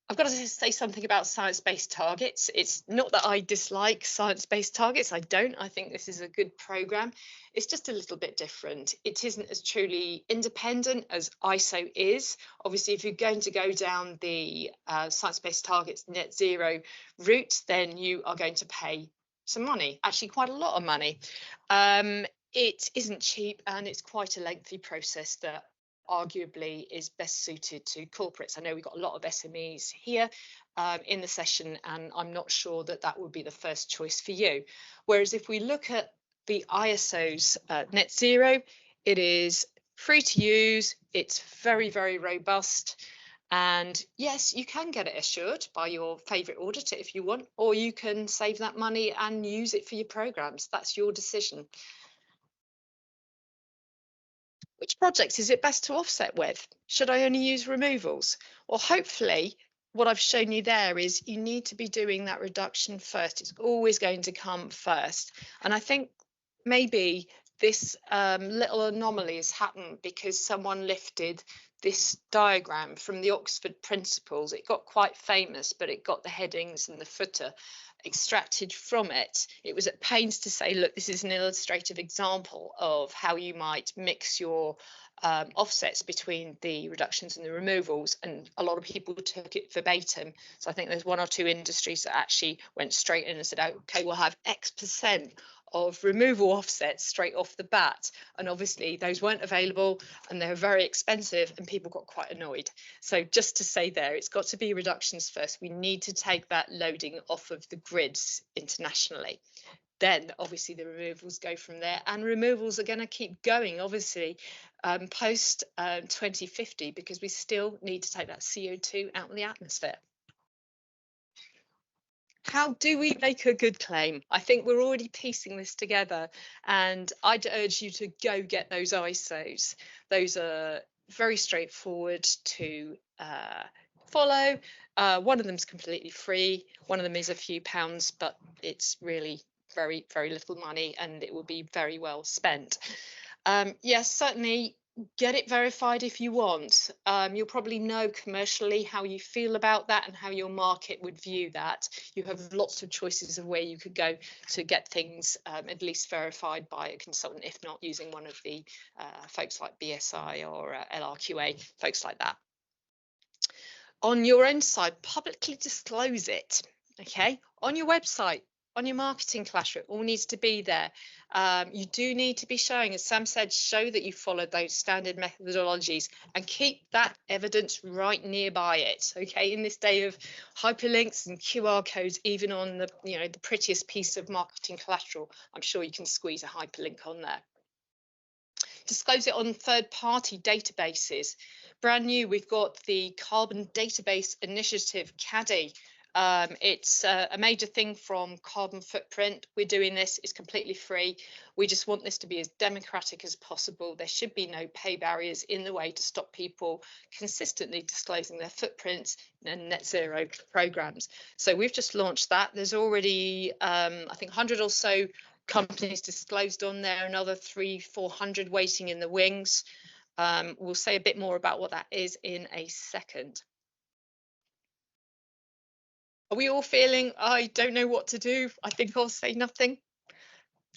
I've got to say something about science-based targets. It's not that I dislike science-based targets. I don't. I think this is a good program. It's just a little bit different. It isn't as truly independent as ISO is. Obviously, if you're going to go down the science-based targets net zero route, then you are going to pay some money, actually quite a lot of money. It isn't cheap, and it's quite a lengthy process that arguably is best suited to corporates. I know we've got a lot of SMEs here in the session, and I'm not sure that that would be the first choice for you. Whereas if we look at the ISO's net zero, it is free to use, it's very, very robust. And yes, you can get it assured by your favourite auditor if you want, or you can save that money and use it for your programmes. That's your decision. Which projects is it best to offset with? Should I only use removals? Well, hopefully what I've shown you there is you need to be doing that reduction first. It's always going to come first. And I think maybe this little anomaly has happened because someone lifted this diagram from the Oxford Principles. It got quite famous, but it got the headings and the footer extracted from it. It was at pains to say, look, this is an illustrative example of how you might mix your offsets between the reductions and the removals, and a lot of people took it verbatim. So I think there's one or two industries that actually went straight in and said, okay, we'll have X% of removal offsets straight off the bat, and obviously those weren't available and they were very expensive and people got quite annoyed. So just to say there, it's got to be reductions first. We need to take that loading off of the grids internationally. Then obviously the removals go from there, and removals are going to keep going obviously post 2050, because we still need to take that CO2 out of the atmosphere. How do we make a good claim? I think we're already piecing this together, and I'd urge you to go get those ISOs. Those are very straightforward to follow. One of them's completely free. One of them is a few pounds, but it's really very, very little money, and it will be very well spent. Yes, certainly get it verified if you want. You'll probably know commercially how you feel about that and how your market would view that. You have lots of choices of where you could go to get things at least verified by a consultant, if not using one of the folks like BSI or LRQA, folks like that. On your own side, publicly disclose it, okay? On your website, on your marketing collateral, it all needs to be there. You do need to be showing, as Sam said, show that you followed those standard methodologies and keep that evidence right nearby it, okay? In this day of hyperlinks and QR codes, even on the, the prettiest piece of marketing collateral, I'm sure you can squeeze a hyperlink on there. Disclose it on third-party databases. Brand new, we've got the Carbon Database Initiative, CADI. It's a major thing from Carbon Footprint. We're doing this, it's completely free. We just want this to be as democratic as possible. There should be no pay barriers in the way to stop people consistently disclosing their footprints and net zero programs. So we've just launched that. There's already, I think, 100 or so companies disclosed on there, another 300-400 waiting in the wings. We'll say a bit more about what that is in a second. Are we all feeling, I don't know what to do, I think I'll say nothing?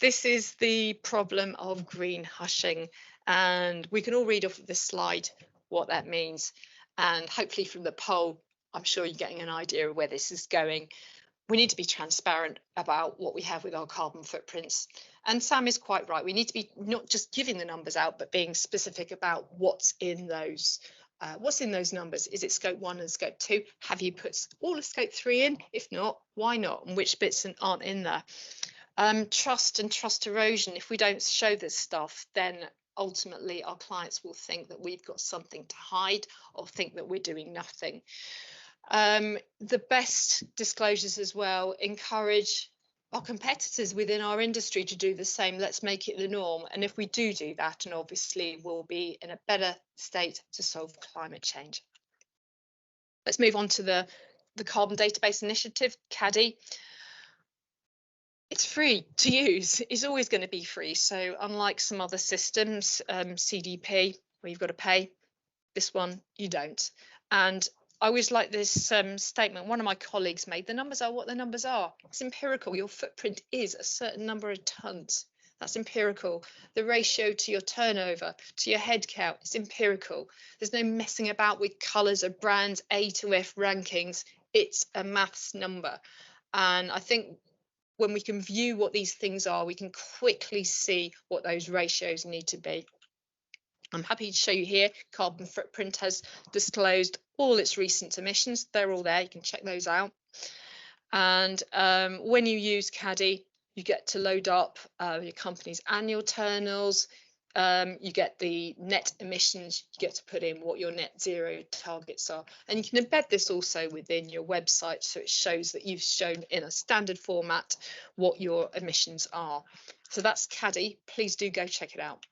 This is the problem of green hushing, and we can all read off of this slide what that means, and hopefully from the poll I'm sure you're getting an idea of where this is going. We need to be transparent about what we have with our carbon footprints, and Sam is quite right. We need to be not just giving the numbers out, but being specific about what's in those What's in those numbers? Is it scope 1 and scope 2? Have you put all of scope 3 in? If not, why not? And which bits aren't in there? Trust and trust erosion. If we don't show this stuff, then ultimately our clients will think that we've got something to hide or think that we're doing nothing. The best disclosures as well encourage our competitors within our industry to do the same. Let's make it the norm. And if we do that, and obviously we'll be in a better state to solve climate change. Let's move on to the Carbon Database Initiative, CADI. It's free to use. It's always going to be free. So unlike some other systems, CDP, where you've got to pay, this one you don't. And I always like this statement one of my colleagues made: the numbers are what the numbers are. It's empirical. Your footprint is a certain number of tons. That's empirical. The ratio to your turnover, to your head count, is empirical. There's no messing about with colours of brands, A to F rankings. It's a maths number. And I think when we can view what these things are, we can quickly see what those ratios need to be. I'm happy to show you here. Carbon Footprint has disclosed all its recent emissions. They're all there. You can check those out. And when you use CADI, you get to load up your company's annual internals. You get the net emissions. You get to put in what your net zero targets are. And you can embed this also within your website, so it shows that you've shown in a standard format what your emissions are. So that's CADI. Please do go check it out.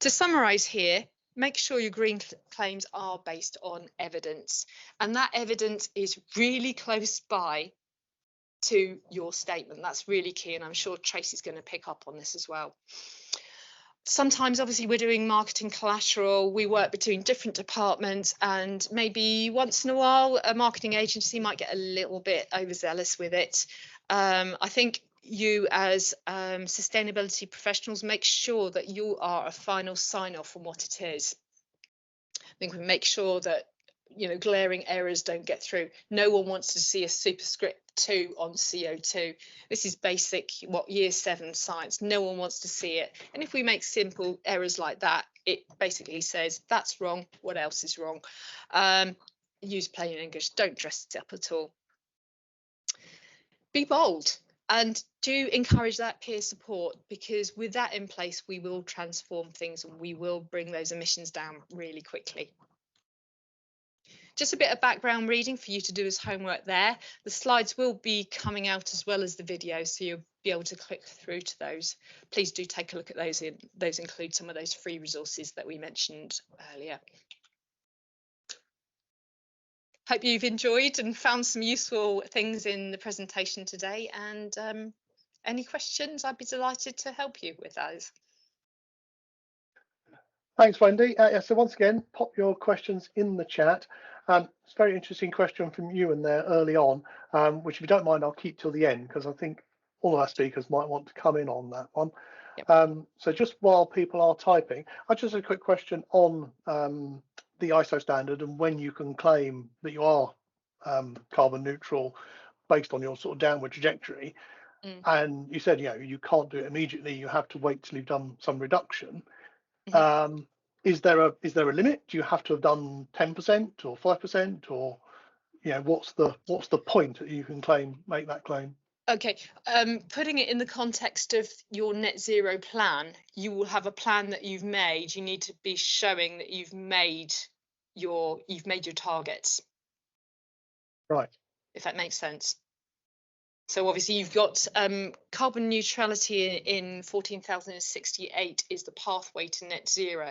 To summarise here, make sure your green claims are based on evidence, and that evidence is really close by to your statement. That's really key, and I'm sure Tracy's going to pick up on this as well. Sometimes, obviously, we're doing marketing collateral. We work between different departments, and maybe once in a while, a marketing agency might get a little bit overzealous with it. I think you as sustainability professionals make sure that you are a final sign off on what it is. I think we make sure that, you know, glaring errors don't get through. No one wants to see a superscript 2 on CO2. This is basic, year 7 science. No one wants to see it. And if we make simple errors like that, it basically says that's wrong. What else is wrong? Use plain English. Don't dress it up at all. Be bold. And do encourage that peer support, because with that in place, we will transform things and we will bring those emissions down really quickly. Just a bit of background reading for you to do as homework there. The slides will be coming out as well as the video, so you'll be able to click through to those. Please do take a look at those. Those include some of those free resources that we mentioned earlier. Hope you've enjoyed and found some useful things in the presentation today, and any questions, I'd be delighted to help you with those. Thanks, Wendy. So once again, pop your questions in the chat. It's a very interesting question from you in there early on, which, if you don't mind, I'll keep till the end, because I think all of our speakers might want to come in on that one. Yep. So just while people are typing, I just have a quick question on the ISO standard and when you can claim that you are carbon neutral based on your sort of downward trajectory. And you said, you know, you can't do it immediately. You have to wait till you've done some reduction. Is there a limit? Do you have to have done 10% or 5%, or, you know, what's the point that you can make that claim? Okay, putting it in the context of your net zero plan, you will have a plan that you've made. You need to be showing that you've made your targets. Right. If that makes sense. So obviously you've got carbon neutrality in 14,068 is the pathway to net zero.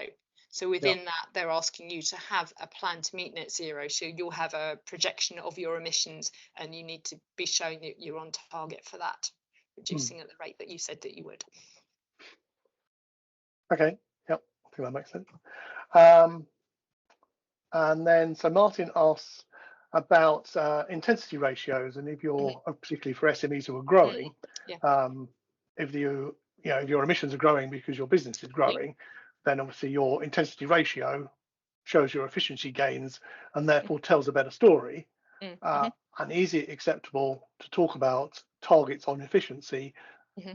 So within that, they're asking you to have a plan to meet net zero. So you'll have a projection of your emissions, and you need to be showing that you're on target for that, reducing at the rate that you said that you would. Okay, yep, I think that makes sense. And then, so Martin asks about intensity ratios, and if you're particularly for SMEs who are growing, if your emissions are growing because your business is growing, then obviously your intensity ratio shows your efficiency gains and therefore tells a better story. And is it acceptable to talk about targets on efficiency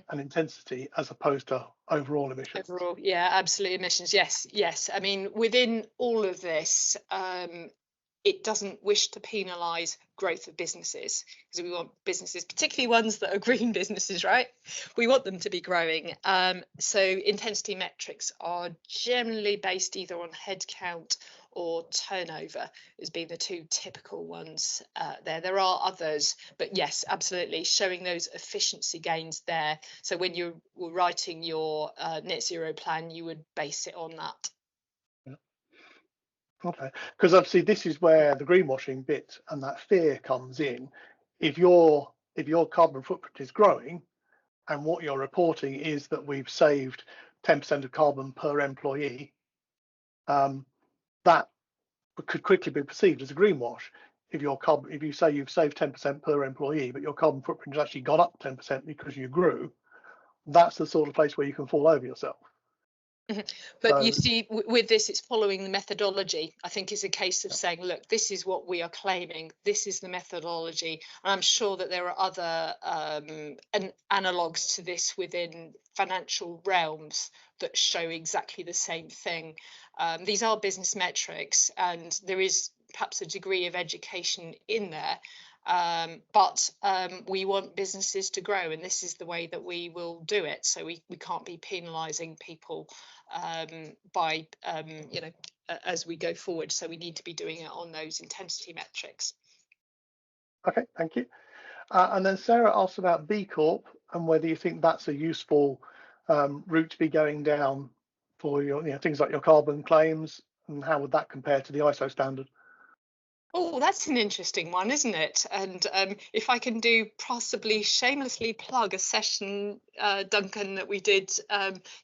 and intensity as opposed to overall emissions. Overall, yeah, absolute emissions. Yes. I mean, within all of this, it doesn't wish to penalise growth of businesses, because we want businesses, particularly ones that are green businesses, right? We want them to be growing. So intensity metrics are generally based either on headcount or turnover as being the two typical ones there. There are others, but yes, absolutely, showing those efficiency gains there. So when you were writing your net zero plan, you would base it on that. Okay, because obviously this is where the greenwashing bit and that fear comes in. If your carbon footprint is growing and what you're reporting is that we've saved 10% of carbon per employee, that could quickly be perceived as a greenwash. If you say you've saved 10% per employee, but your carbon footprint has actually gone up 10% because you grew, that's the sort of place where you can fall over yourself. But you see, with this, it's following the methodology. I think it's a case of saying, look, this is what we are claiming. This is the methodology. And I'm sure that there are other analogues to this within financial realms that show exactly the same thing. These are business metrics, and there is perhaps a degree of education in there. But we want businesses to grow, and this is the way that we will do it. So we can't be penalising people by as we go forward. So we need to be doing it on those intensity metrics. Okay, thank you. And then Sarah asked about B Corp and whether you think that's a useful route to be going down for your things like your carbon claims, and how would that compare to the ISO standard? Oh, that's an interesting one, isn't it? And if I can do possibly shamelessly plug a session, Duncan, that we did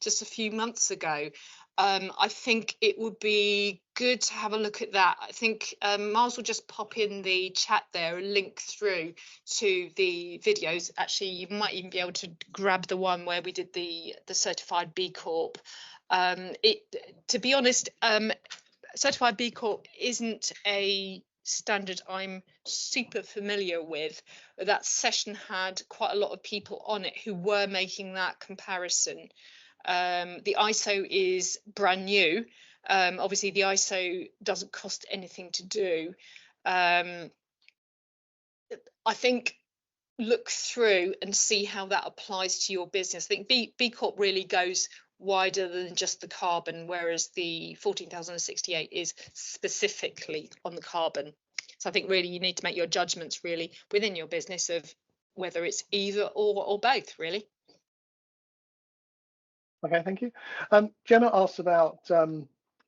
just a few months ago, I think it would be good to have a look at that. I think Miles will just pop in the chat there a link through to the videos. Actually, you might even be able to grab the one where we did the certified B Corp. To be honest, certified B Corp isn't a standard I'm super familiar with. That session had quite a lot of people on it who were making that comparison. The ISO is brand new. Obviously the ISO doesn't cost anything to do. I think look through and see how that applies to your business. I think B Corp really goes wider than just the carbon, whereas the 14,068 is specifically on the carbon. So I think really you need to make your judgments really within your business of whether it's either or both, really. Okay, thank you. Gemma asked about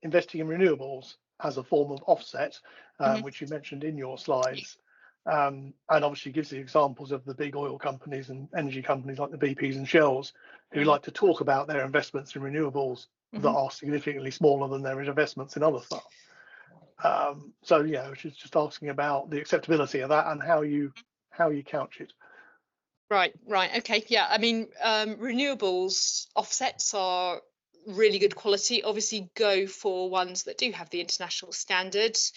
investing in renewables as a form of offset, which you mentioned in your slides. And obviously gives the examples of the big oil companies and energy companies like the BPs and Shells who like to talk about their investments in renewables that are significantly smaller than their investments in other stuff. So yeah, she's just asking about the acceptability of that and how you couch it. Right. Okay. Yeah. I mean, renewables offsets are really good quality. Obviously, go for ones that do have the international standards.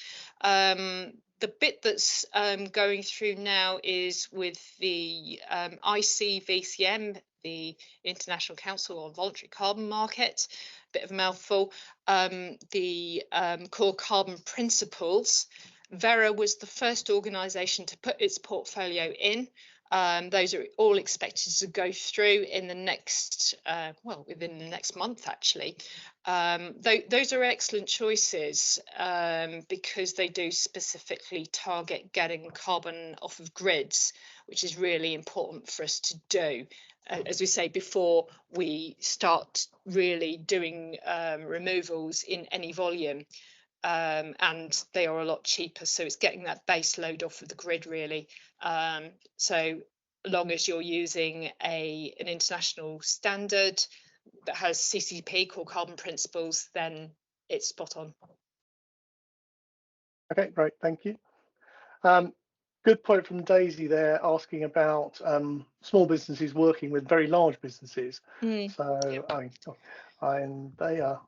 The bit that's going through now is with the ICVCM, the International Council on Voluntary Carbon Market, bit of a mouthful, the core carbon principles. Verra was the first organisation to put its portfolio in. Those are all expected to go through in the next, within the next month, actually. Those are excellent choices because they do specifically target getting carbon off of grids, which is really important for us to do. As we say, before we start really doing removals in any volume. And they are a lot cheaper, so it's getting that base load off of the grid really. So long as you're using an international standard that has CCP, core carbon principles, then it's spot on. Okay, great, thank you. Good point from Daisy there, asking about small businesses working with very large businesses. So I mean, they are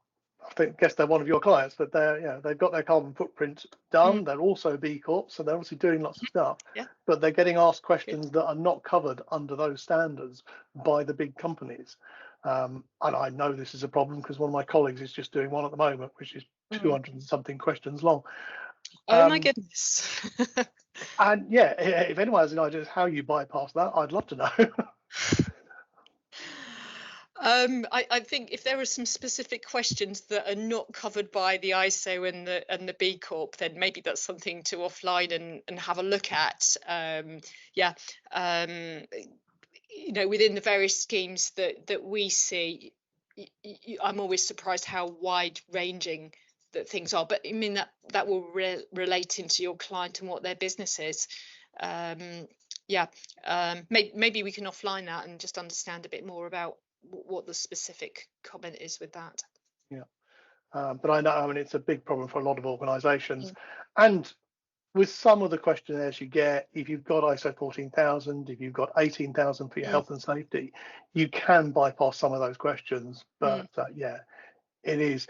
guess they're one of your clients, but they've got their carbon footprint done. They're also B Corp, so they're obviously doing lots of stuff. Yeah. But they're getting asked questions that are not covered under those standards by the big companies. And I know this is a problem because one of my colleagues is just doing one at the moment, which is 200 and something questions long. Oh my goodness. And yeah, if anyone has any ideas how you bypass that, I'd love to know. I think if there are some specific questions that are not covered by the ISO and the B Corp, then maybe that's something to offline and have a look at. You know, within the various schemes that we see, I'm always surprised how wide ranging that things are, but I mean that will relate into your client and what their business is. Maybe we can offline that and just understand a bit more about what the specific comment is with that. But I know, I mean, it's a big problem for a lot of organizations. And with some of the questionnaires you get, if you've got ISO 14000, if you've got 18000 for your health and safety, you can bypass some of those questions. But it is,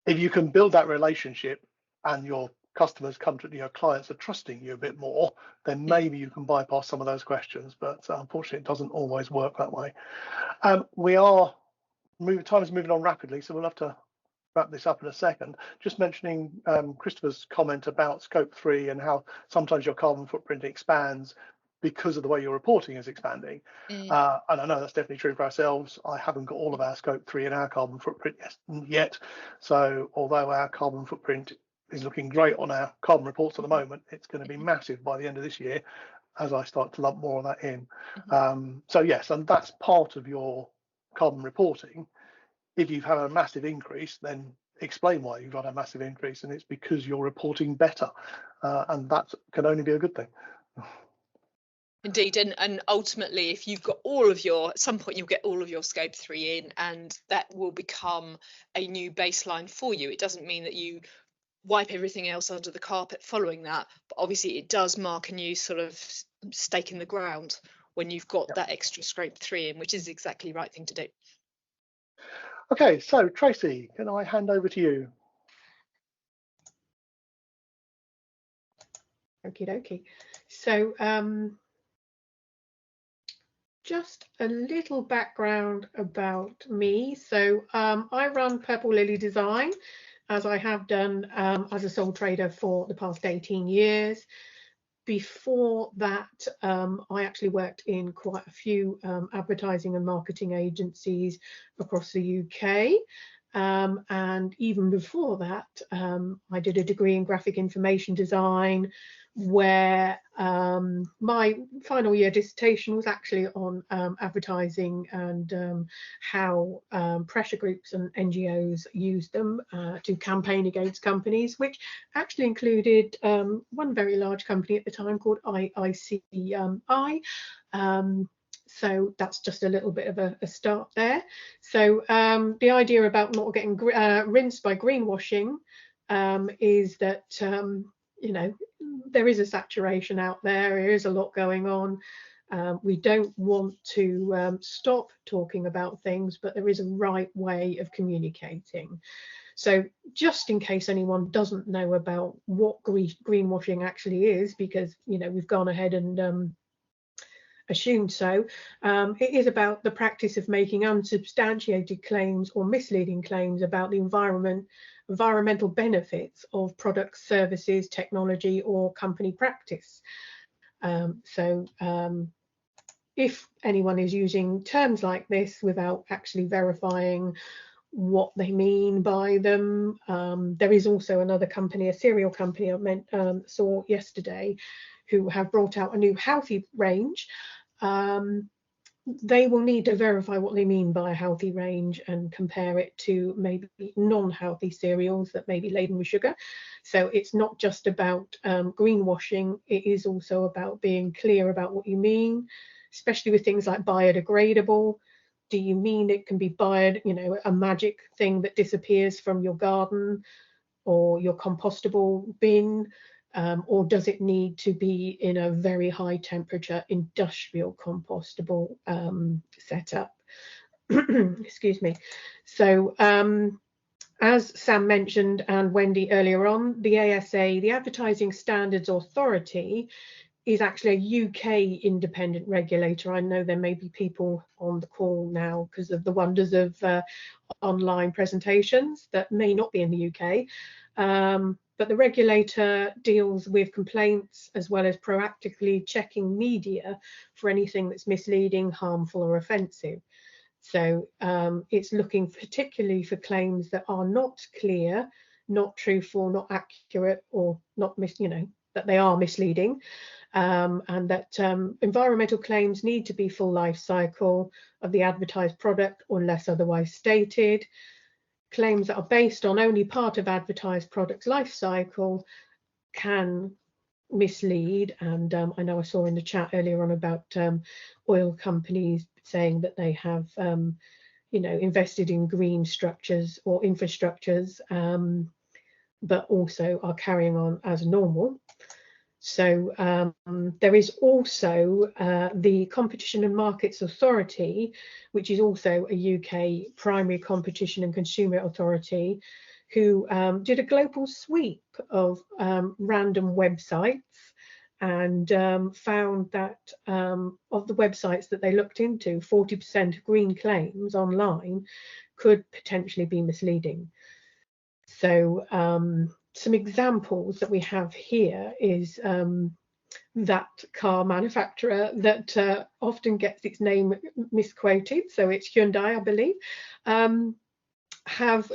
if you can build that relationship and your customers come to, your clients are trusting you a bit more, then maybe you can bypass some of those questions. But unfortunately, it doesn't always work that way. Time is moving on rapidly, so we'll have to wrap this up in a second. Just mentioning Christopher's comment about scope 3 and how sometimes your carbon footprint expands because of the way your reporting is expanding. And I know that's definitely true for ourselves. I haven't got all of our scope 3 in our carbon footprint yet. So although our carbon footprint is looking great on our carbon reports at the moment, it's going to be massive by the end of this year as I start to lump more of that in. So yes, and that's part of your carbon reporting. If you've had a massive increase, then explain why you've got a massive increase, and it's because you're reporting better, and that can only be a good thing. Indeed, and ultimately, if you've got all of your, at some point you'll get all of your scope 3 in, and that will become a new baseline for you. It doesn't mean that you wipe everything else under the carpet following that, but obviously it does mark a new sort of stake in the ground when you've got that extra scope 3 in, which is exactly the right thing to do. Okay, so Tracy, can I hand over to you? Okie dokie. So just a little background about me. So I run Purple Lily Design, as I have done as a sole trader for the past 18 years. Before that, I actually worked in quite a few advertising and marketing agencies across the UK. And even before that, I did a degree in graphic information design, where my final year dissertation was actually on advertising and how pressure groups and NGOs use them to campaign against companies, which actually included one very large company at the time called IICI. So that's just a little bit of a start there. So the idea about not getting rinsed by greenwashing is that, you know, there is a saturation out there. There is a lot going on. We don't want to stop talking about things, but there is a right way of communicating. So just in case anyone doesn't know about what greenwashing actually is, because, you know, we've gone ahead and assumed so, it is about the practice of making unsubstantiated claims or misleading claims about the environmental benefits of products, services, technology, or company practice. If anyone is using terms like this without actually verifying what they mean by them, there is also another company, a cereal company I saw yesterday, who have brought out a new healthy range. They will need to verify what they mean by a healthy range and compare it to maybe non-healthy cereals that may be laden with sugar. So it's not just about greenwashing, it is also about being clear about what you mean, especially with things like biodegradable. Do you mean it can be you know, a magic thing that disappears from your garden or your compostable bin? Or does it need to be in a very high temperature industrial compostable setup? Excuse me. So As Sam mentioned and Wendy earlier on, the ASA, the Advertising Standards Authority, is actually a UK independent regulator. I know there may be people on the call now because of the wonders of online presentations that may not be in the UK. But the regulator deals with complaints as well as proactively checking media for anything that's misleading, harmful or offensive. So it's looking particularly for claims that are not clear, not truthful, not accurate, or not that they are misleading, and that environmental claims need to be full life cycle of the advertised product unless otherwise stated. Claims that are based on only part of advertised product's life cycle can mislead, and I know I saw in the chat earlier on about oil companies saying that they have invested in green structures or infrastructures, but also are carrying on as normal. So there is also the Competition and Markets Authority, which is also a UK primary competition and consumer authority, who did a global sweep of random websites and found that of the websites that they looked into, 40% of green claims online could potentially be misleading. So some examples that we have here is that car manufacturer that often gets its name misquoted, so it's Hyundai, I believe, have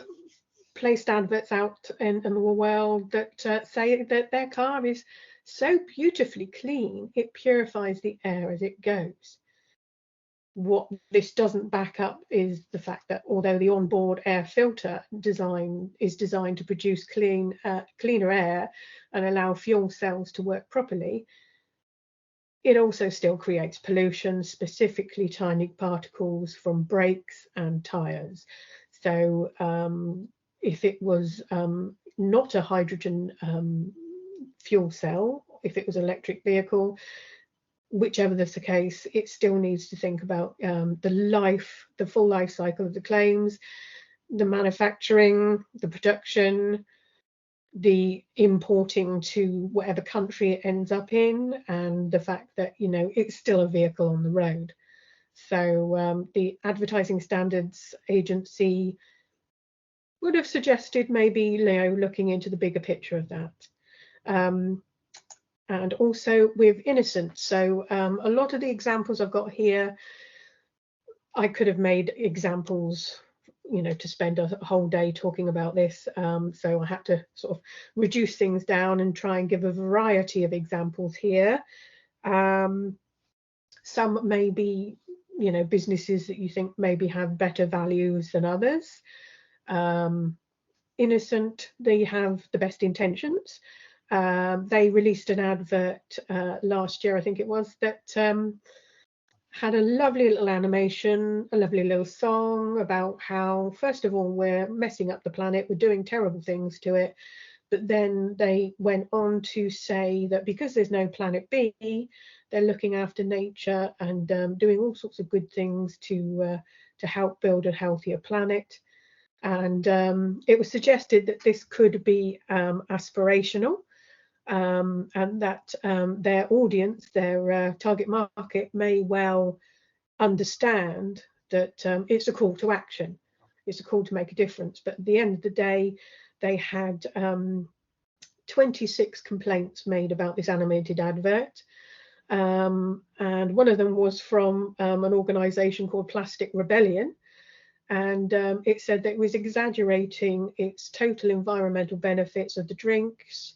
placed adverts out in the world that say that their car is so beautifully clean, it purifies the air as it goes. What this doesn't back up is the fact that although the onboard air filter is designed to produce cleaner air and allow fuel cells to work properly, it also still creates pollution, specifically tiny particles from brakes and tyres. So if it was not a hydrogen fuel cell, if it was an electric vehicle, whichever that's the case, it still needs to think about the full life cycle of the claims, the manufacturing, the production, the importing to whatever country it ends up in, and the fact that it's still a vehicle on the road. So the Advertising Standards Agency would have suggested maybe looking into the bigger picture of that. And also with innocence. So a lot of the examples I've got here, I could have made examples, to spend a whole day talking about this. So I had to sort of reduce things down and try and give a variety of examples here. Some may be, businesses that you think maybe have better values than others. Innocent, they have the best intentions. They released an advert last year, I think it was, that had a lovely little animation, a lovely little song about how, first of all, we're messing up the planet, we're doing terrible things to it. But then they went on to say that because there's no planet B, they're looking after nature and doing all sorts of good things to help build a healthier planet. And it was suggested that this could be aspirational. And that their audience, their target market, may well understand that it's a call to action. It's a call to make a difference. But at the end of the day, they had 26 complaints made about this animated advert. And one of them was from an organisation called Plastic Rebellion. And it said that it was exaggerating its total environmental benefits of the drinks,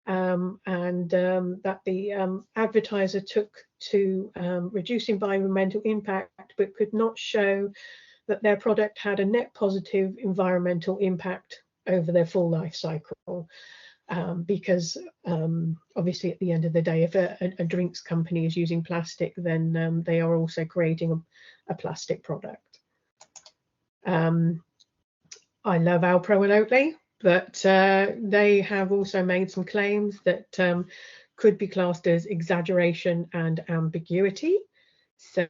and that the advertiser took to reduce environmental impact, but could not show that their product had a net positive environmental impact over their full life cycle. Because obviously at the end of the day, if a drinks company is using plastic, then they are also creating a plastic product. I love Alpro and Oatly, but they have also made some claims that could be classed as exaggeration and ambiguity. So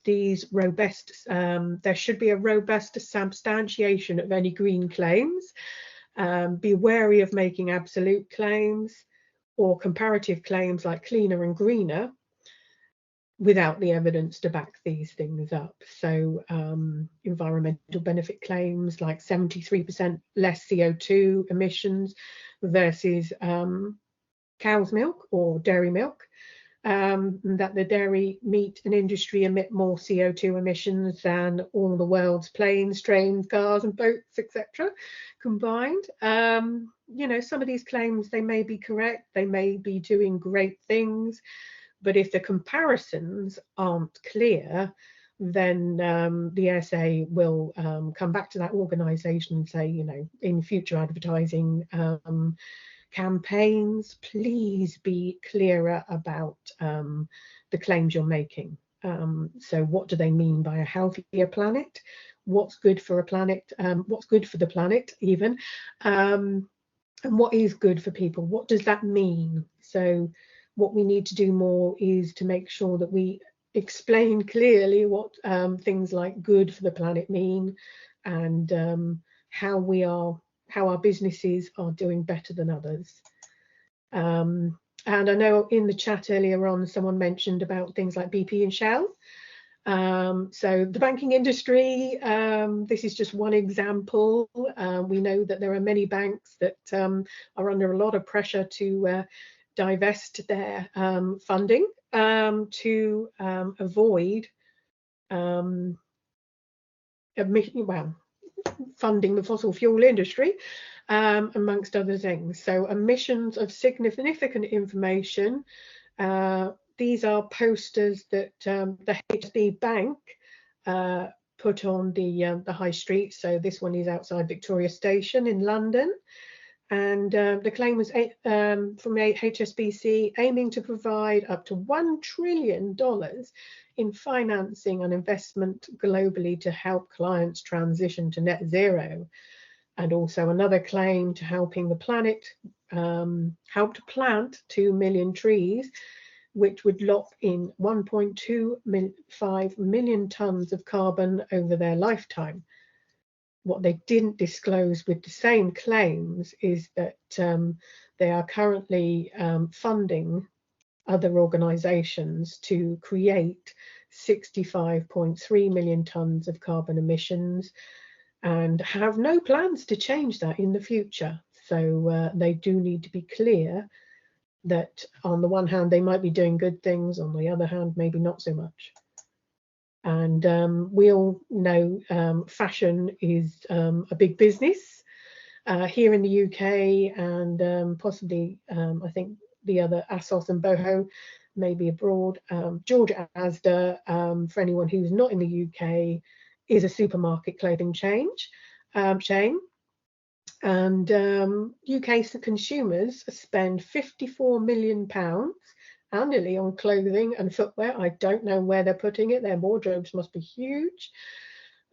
these robust, there should be a robust substantiation of any green claims. Be wary of making absolute claims or comparative claims like cleaner and greener without the evidence to back these things up. So environmental benefit claims like 73% less CO2 emissions versus cow's milk or dairy milk, that the dairy, meat and industry emit more CO2 emissions than all the world's planes, trains, cars and boats, etc. combined. You know, some of these claims, they may be correct, they may be doing great things, but if the comparisons aren't clear, then the SA will come back to that organisation and say, you know, in future advertising campaigns, please be clearer about the claims you're making. So what do they mean by a healthier planet? What's good for a planet? What's good for the planet even? And what is good for people? What does that mean? So what we need to do more is to make sure that we explain clearly what things like good for the planet mean, and how our businesses are doing better than others. And I know in the chat earlier on, someone mentioned about things like BP and Shell. So the banking industry, this is just one example. We know that there are many banks that are under a lot of pressure to divest their funding to avoid funding the fossil fuel industry, amongst other things. So emissions of significant information. These are posters that the HSBC Bank put on the high street. So this one is outside Victoria Station in London. And the claim was from HSBC, aiming to provide up to $1 trillion in financing and investment globally to help clients transition to net zero. And also another claim to helping the planet, help to plant 2 million trees, which would lock in 1.25 million tons of carbon over their lifetime. What they didn't disclose with the same claims is that they are currently funding other organisations to create 65.3 million tonnes of carbon emissions and have no plans to change that in the future. So they do need to be clear that on the one hand, they might be doing good things, on the other hand, maybe not so much. And we all know fashion is a big business here in the UK, and possibly I think the other ASOS and Boho maybe abroad. Georgia Asda, for anyone who's not in the UK, is a supermarket clothing chain. And UK consumers spend £54 million annually on clothing and footwear. I don't know where they're putting it. Their wardrobes must be huge.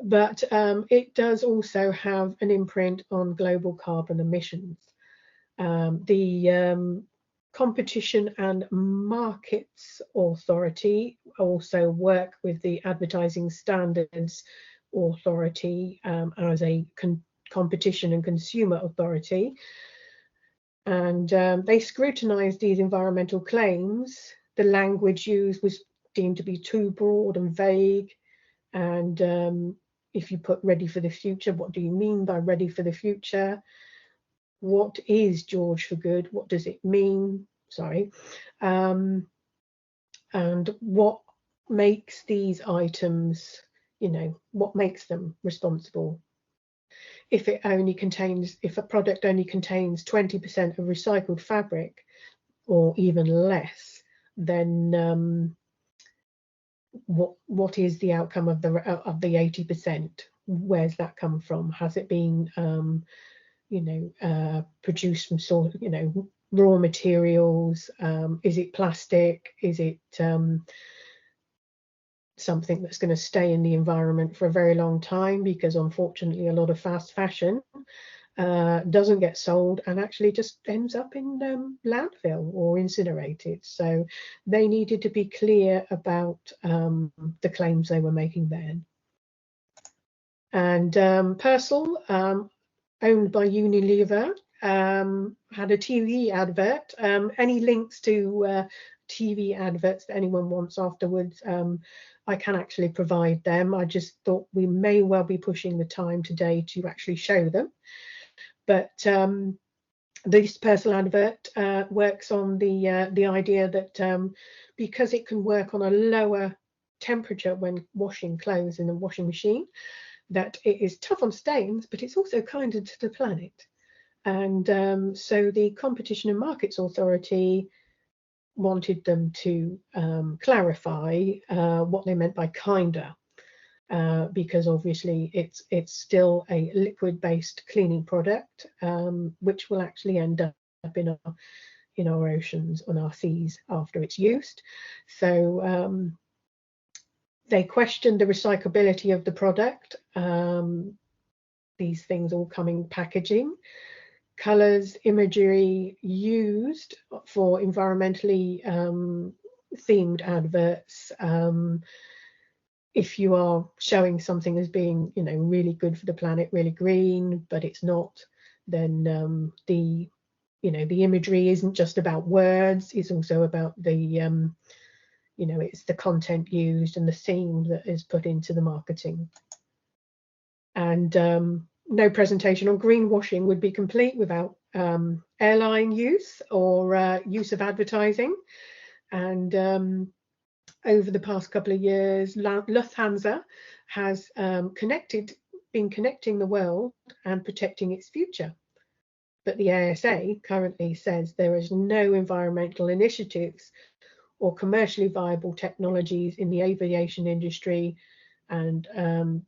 But it does also have an imprint on global carbon emissions. The Competition and Markets Authority also work with the Advertising Standards Authority as a competition and consumer authority. And they scrutinised these environmental claims. The language used was deemed to be too broad and vague. And if you put ready for the future, what do you mean by ready for the future? What is George for Good? What does it mean? Sorry. And what makes these items, you know, what makes them responsible? If a product only contains 20% of recycled fabric or even less, then what is the outcome of the 80%? Where's that come from? Has it been produced from sort of, raw materials? Is it plastic? Is it something that's going to stay in the environment for a very long time? Because unfortunately a lot of fast fashion doesn't get sold and actually just ends up in landfill or incinerated. So they needed to be clear about the claims they were making then. And Purcell, owned by Unilever, had a TV advert. Any links to TV adverts that anyone wants afterwards, I can actually provide them. I just thought we may well be pushing the time today to actually show them. But this Purcell advert works on the idea that because it can work on a lower temperature when washing clothes in a washing machine, that it is tough on stains, but it's also kinder to the planet. And so the Competition and Markets Authority wanted them to clarify what they meant by kinder, because obviously it's still a liquid-based cleaning product, which will actually end up in our oceans, on our seas after it's used. So they questioned the recyclability of the product. These things all come in packaging. Colours, imagery used for environmentally themed adverts. If you are showing something as being, really good for the planet, really green, but it's not, then the imagery isn't just about words. It's also about the it's the content used and the theme that is put into the marketing. And no presentation on greenwashing would be complete without airline use or use of advertising. And over the past couple of years, Lufthansa has been connecting the world and protecting its future. But the ASA currently says there is no environmental initiatives or commercially viable technologies in the aviation industry, and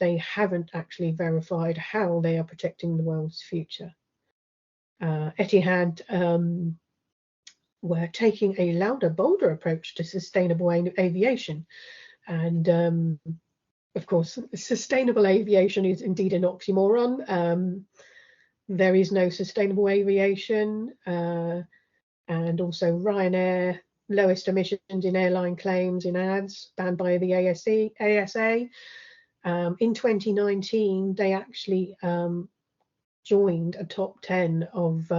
they haven't actually verified how they are protecting the world's future. Etihad were taking a louder, bolder approach to sustainable aviation. And of course, sustainable aviation is indeed an oxymoron. There is no sustainable aviation. And also Ryanair, lowest emissions in airline claims in ads, banned by the ASA. In 2019, they actually joined a top 10 of,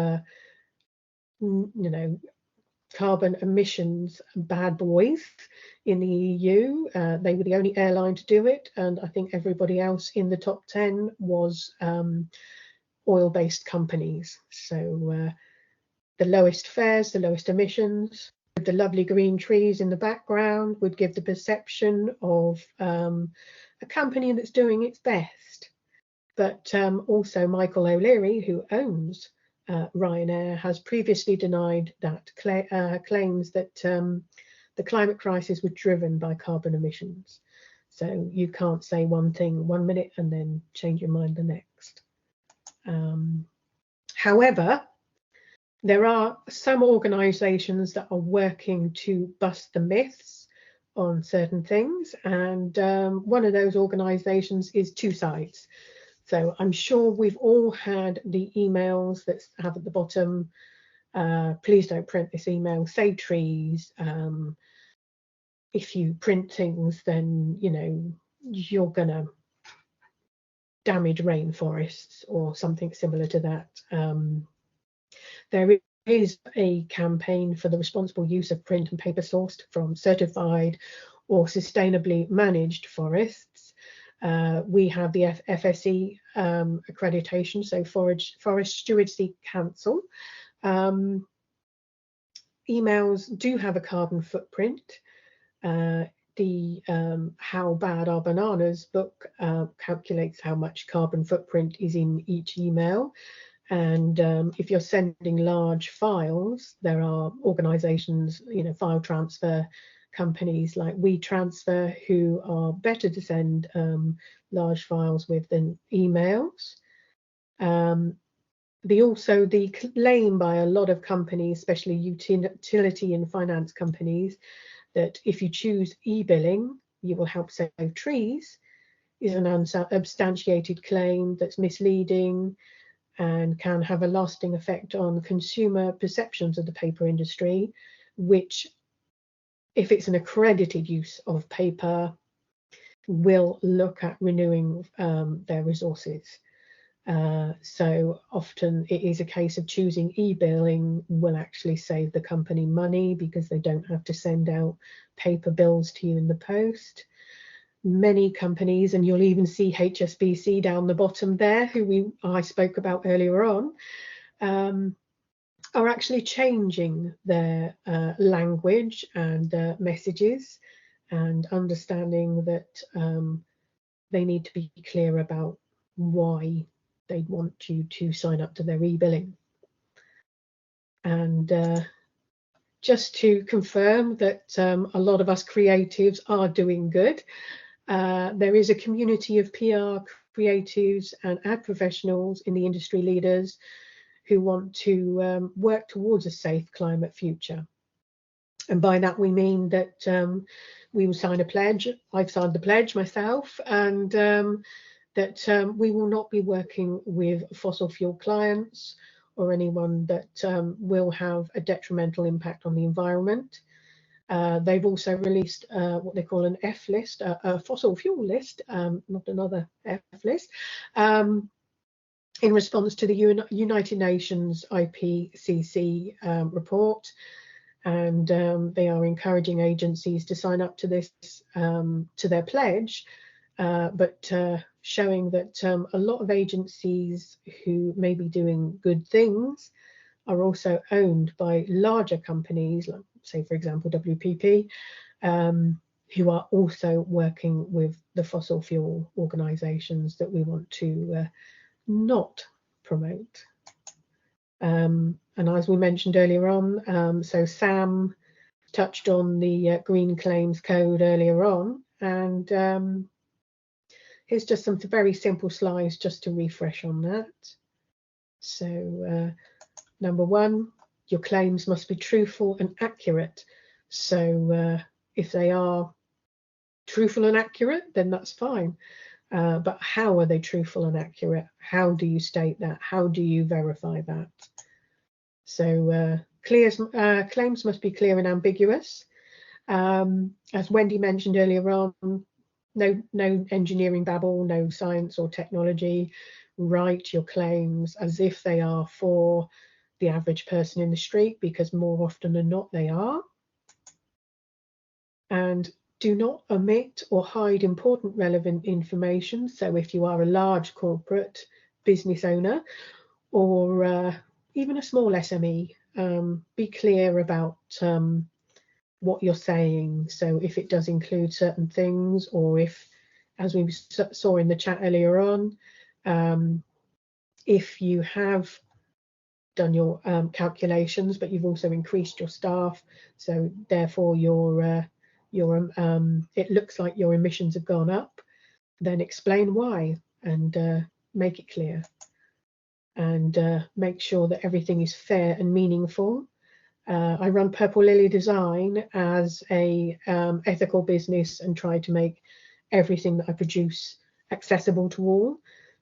carbon emissions bad boys in the EU. They were the only airline to do it, and I think everybody else in the top 10 was oil-based companies. So the lowest fares, the lowest emissions, the lovely green trees in the background would give the perception of a company that's doing its best. But also Michael O'Leary, who owns Ryanair, has previously denied that claims that the climate crisis was driven by carbon emissions. So you can't say one thing 1 minute and then change your mind the next. However, there are some organisations that are working to bust the myths on certain things, and one of those organisations is Two Sides. So I'm sure we've all had the emails that have at the bottom, please don't print this email, save trees. If you print things, then, you're going to damage rainforests or something similar to that. There is a campaign for the responsible use of print and paper sourced from certified or sustainably managed forests. We have the FSC accreditation, so Forest Stewardship Council. Emails do have a carbon footprint. The How Bad Are Bananas book calculates how much carbon footprint is in each email. And if you're sending large files, there are organisations, file transfer companies like WeTransfer, who are better to send large files with than emails. The claim by a lot of companies, especially utility and finance companies, that if you choose e-billing, you will help save trees, is an unsubstantiated claim that's misleading. and can have a lasting effect on consumer perceptions of the paper industry, which, if it's an accredited use of paper, will look at renewing their resources. So often it is a case of choosing e-billing will actually save the company money because they don't have to send out paper bills to you in the post. Many companies, and you'll even see HSBC down the bottom there, who I spoke about earlier on, are actually changing their language and messages, and understanding that they need to be clear about why they want you to sign up to their e-billing. And just to confirm that a lot of us creatives are doing good, there is a community of PR creatives and ad professionals in the industry leaders who want to work towards a safe climate future. And by that we mean that we will sign a pledge. I've signed the pledge myself, and that we will not be working with fossil fuel clients or anyone that will have a detrimental impact on the environment. They've also released what they call an F list, a fossil fuel list, not another F list, in response to the United Nations IPCC report. And they are encouraging agencies to sign up to this, to their pledge, but showing that a lot of agencies who may be doing good things are also owned by larger companies, like, say, for example, WPP, who are also working with the fossil fuel organisations that we want to not promote. And as we mentioned earlier on, so Sam touched on the Green Claims Code earlier on, and here's just some very simple slides just to refresh on that. So number one, your claims must be truthful and accurate. So if they are truthful and accurate, then that's fine. But how are they truthful and accurate? How do you state that? How do you verify that? So claims must be clear and ambiguous. As Wendy mentioned earlier on, no engineering babble, no science or technology. Write your claims as if they are for the average person in the street, because more often than not they are. And do not omit or hide important relevant information. So if you are a large corporate business owner, or even a small SME, be clear about what you're saying. So if it does include certain things, or if, as we saw in the chat earlier on, if you have done your calculations, but you've also increased your staff, so therefore your it looks like your emissions have gone up, then explain why, and make it clear, and make sure that everything is fair and meaningful. I run Purple Lily Design as a ethical business and try to make everything that I produce accessible to all.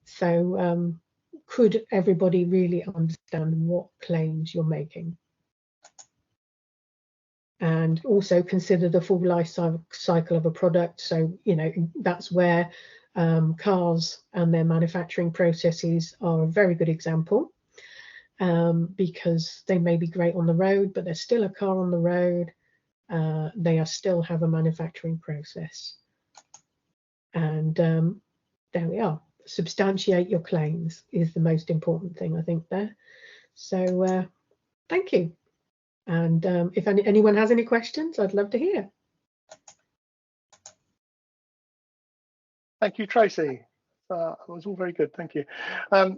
So could everybody really understand what claims you're making? And also consider the full life cycle of a product. So, you know, that's where cars and their manufacturing processes are a very good example, because they may be great on the road, but there's still a car on the road. They still have a manufacturing process. And there we are. Substantiate your claims is the most important thing, I think, there. So thank you. And if anyone has any questions, I'd love to hear. Thank you, Tracy. It was all very good, thank you.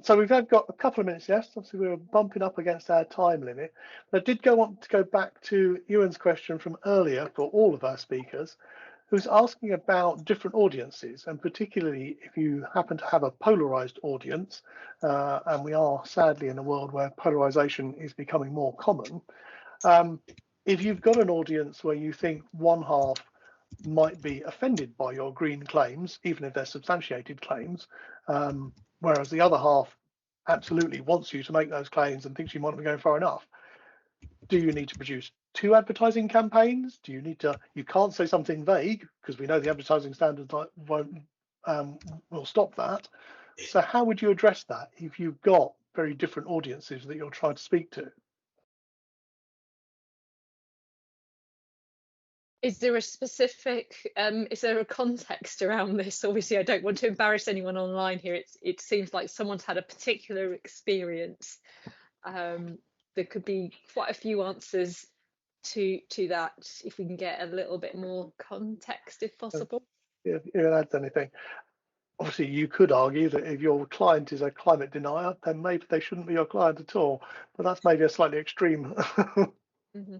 So we've got a couple of minutes left. Obviously, we were bumping up against our time limit. But I did want to go back to Ewan's question from earlier for all of our speakers, who's asking about different audiences, and particularly if you happen to have a polarized audience, and we are sadly in a world where polarization is becoming more common. If you've got an audience where you think one half might be offended by your green claims, even if they're substantiated claims, whereas the other half absolutely wants you to make those claims and thinks you might be going far enough, do you need to produce 2 advertising campaigns? Do you need to? You can't say something vague because we know the advertising standards won't will stop that. So how would you address that if you've got very different audiences that you're trying to speak to? Is there a specific, is there a context around this? Obviously, I don't want to embarrass anyone online here. It seems like someone's had a particular experience. There could be quite a few answers to that, if we can get a little bit more context, if possible. Yeah, if you add anything. Obviously, you could argue that if your client is a climate denier, then maybe they shouldn't be your client at all. But that's maybe a slightly extreme. Mm-hmm.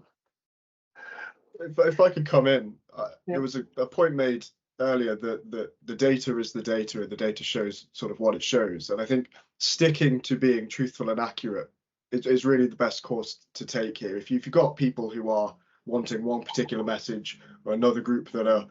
If I could come in, Yeah. there was a point made earlier that the data is the data, and the data shows sort of what it shows. And I think sticking to being truthful and accurate is really the best course to take here. If you've got people who are wanting one particular message, or another group that are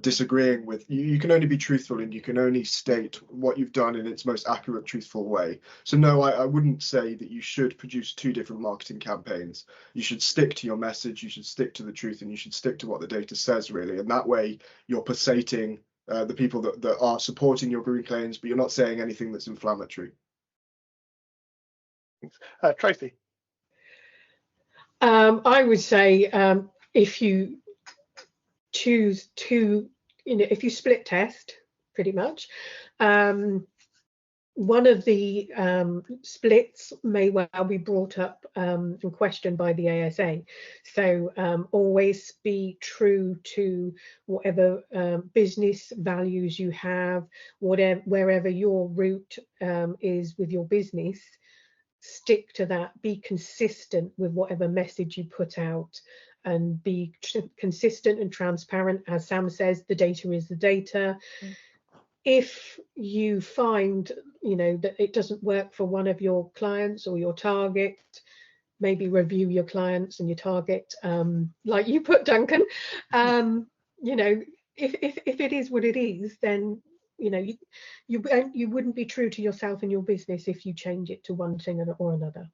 disagreeing with you, can only be truthful, and you can only state what you've done in its most accurate, truthful way. So no, I wouldn't say that you should produce 2 different marketing campaigns. You should stick to your message, you should stick to the truth, and you should stick to what the data says, really. And that way you're persuading the people that are supporting your green claims, but you're not saying anything that's inflammatory. Tracy. I would say if you choose to, if you split test, pretty much, one of the splits may well be brought up and questioned by the ASA. So always be true to whatever business values you have, wherever your route is with your business. Stick to that, be consistent with whatever message you put out, and be consistent and transparent. As Sam says, the data is the data. If you find that it doesn't work for one of your clients or your target, maybe review your clients and your target, like you put, Duncan. If it is what it is, then you wouldn't be true to yourself and your business if you change it to one thing or another.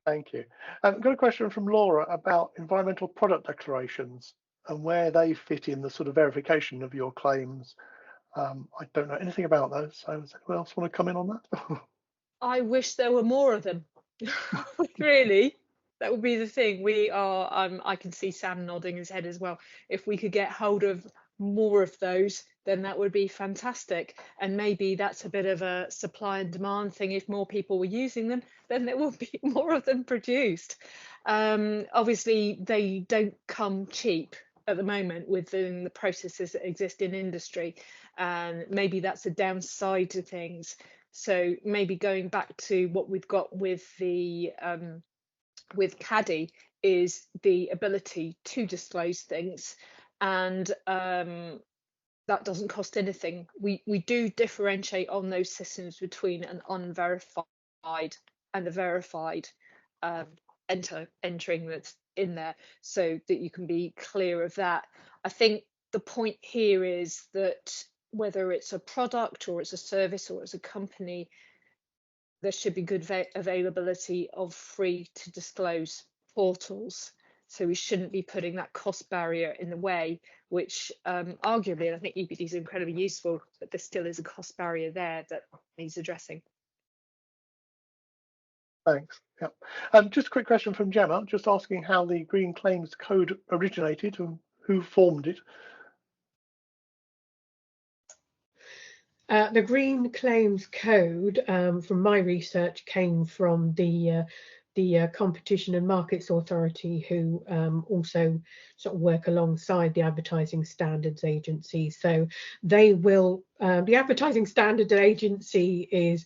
Thank you. I've got a question from Laura about environmental product declarations and where they fit in the sort of verification of your claims. I don't know anything about those. So does anyone else want to come in on that? I wish there were more of them. Really, that would be the thing. We are, I can see Sam nodding his head as well. If we could get hold of more of those, then that would be fantastic. And maybe that's a bit of a supply and demand thing. If more people were using them, then there will be more of them produced. Obviously, they don't come cheap at the moment within the processes that exist in industry, and maybe that's a downside to things. So maybe going back to what we've got with the with Caddy is the ability to disclose things, and that doesn't cost anything. We do differentiate on those systems between an unverified and a verified entering that's in there, so that you can be clear of that. I think the point here is that whether it's a product or it's a service or it's a company, there should be good availability of free to disclose portals. So we shouldn't be putting that cost barrier in the way, which arguably, and I think EPD is incredibly useful, but there still is a cost barrier there that needs addressing. Thanks. Yeah. Just a quick question from Gemma, just asking how the Green Claims Code originated and who formed it. The Green Claims Code, from my research, came from the Competition and Markets Authority, who also sort of work alongside the Advertising Standards Agency. So they will, the Advertising Standards Agency is,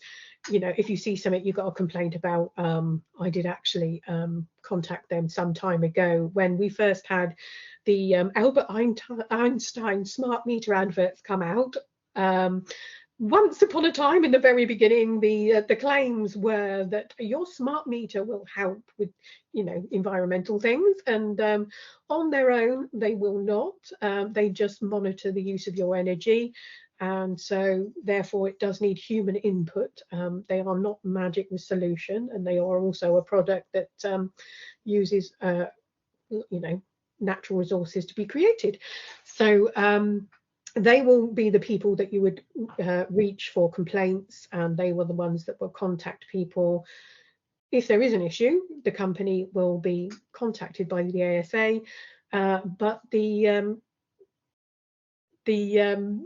if you see something you've got a complaint about, I did actually contact them some time ago when we first had the Albert Einstein smart meter adverts come out. Once upon a time, in the very beginning, the claims were that your smart meter will help with environmental things, and on their own they will not. They just monitor the use of your energy. and so therefore it does need human input. They are not magic with solution, and they are also a product that uses natural resources to be created. So they will be the people that you would reach for complaints, and they were the ones that will contact people. If there is an issue, the company will be contacted by the ASA, but the the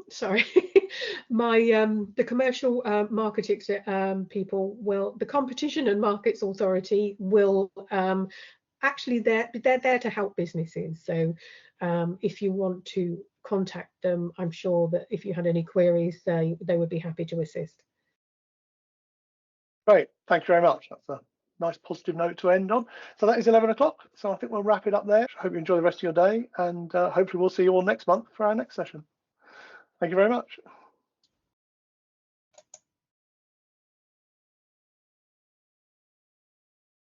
commercial markets people will, the Competition and Markets Authority will actually they're there to help businesses. So if you want to contact them, I'm sure that if you had any queries, they would be happy to assist. Great, thank you very much. That's a nice positive note to end on. So that is 11 o'clock. So I think we'll wrap it up there. I hope you enjoy the rest of your day, and hopefully we'll see you all next month for our next session. Thank you very much.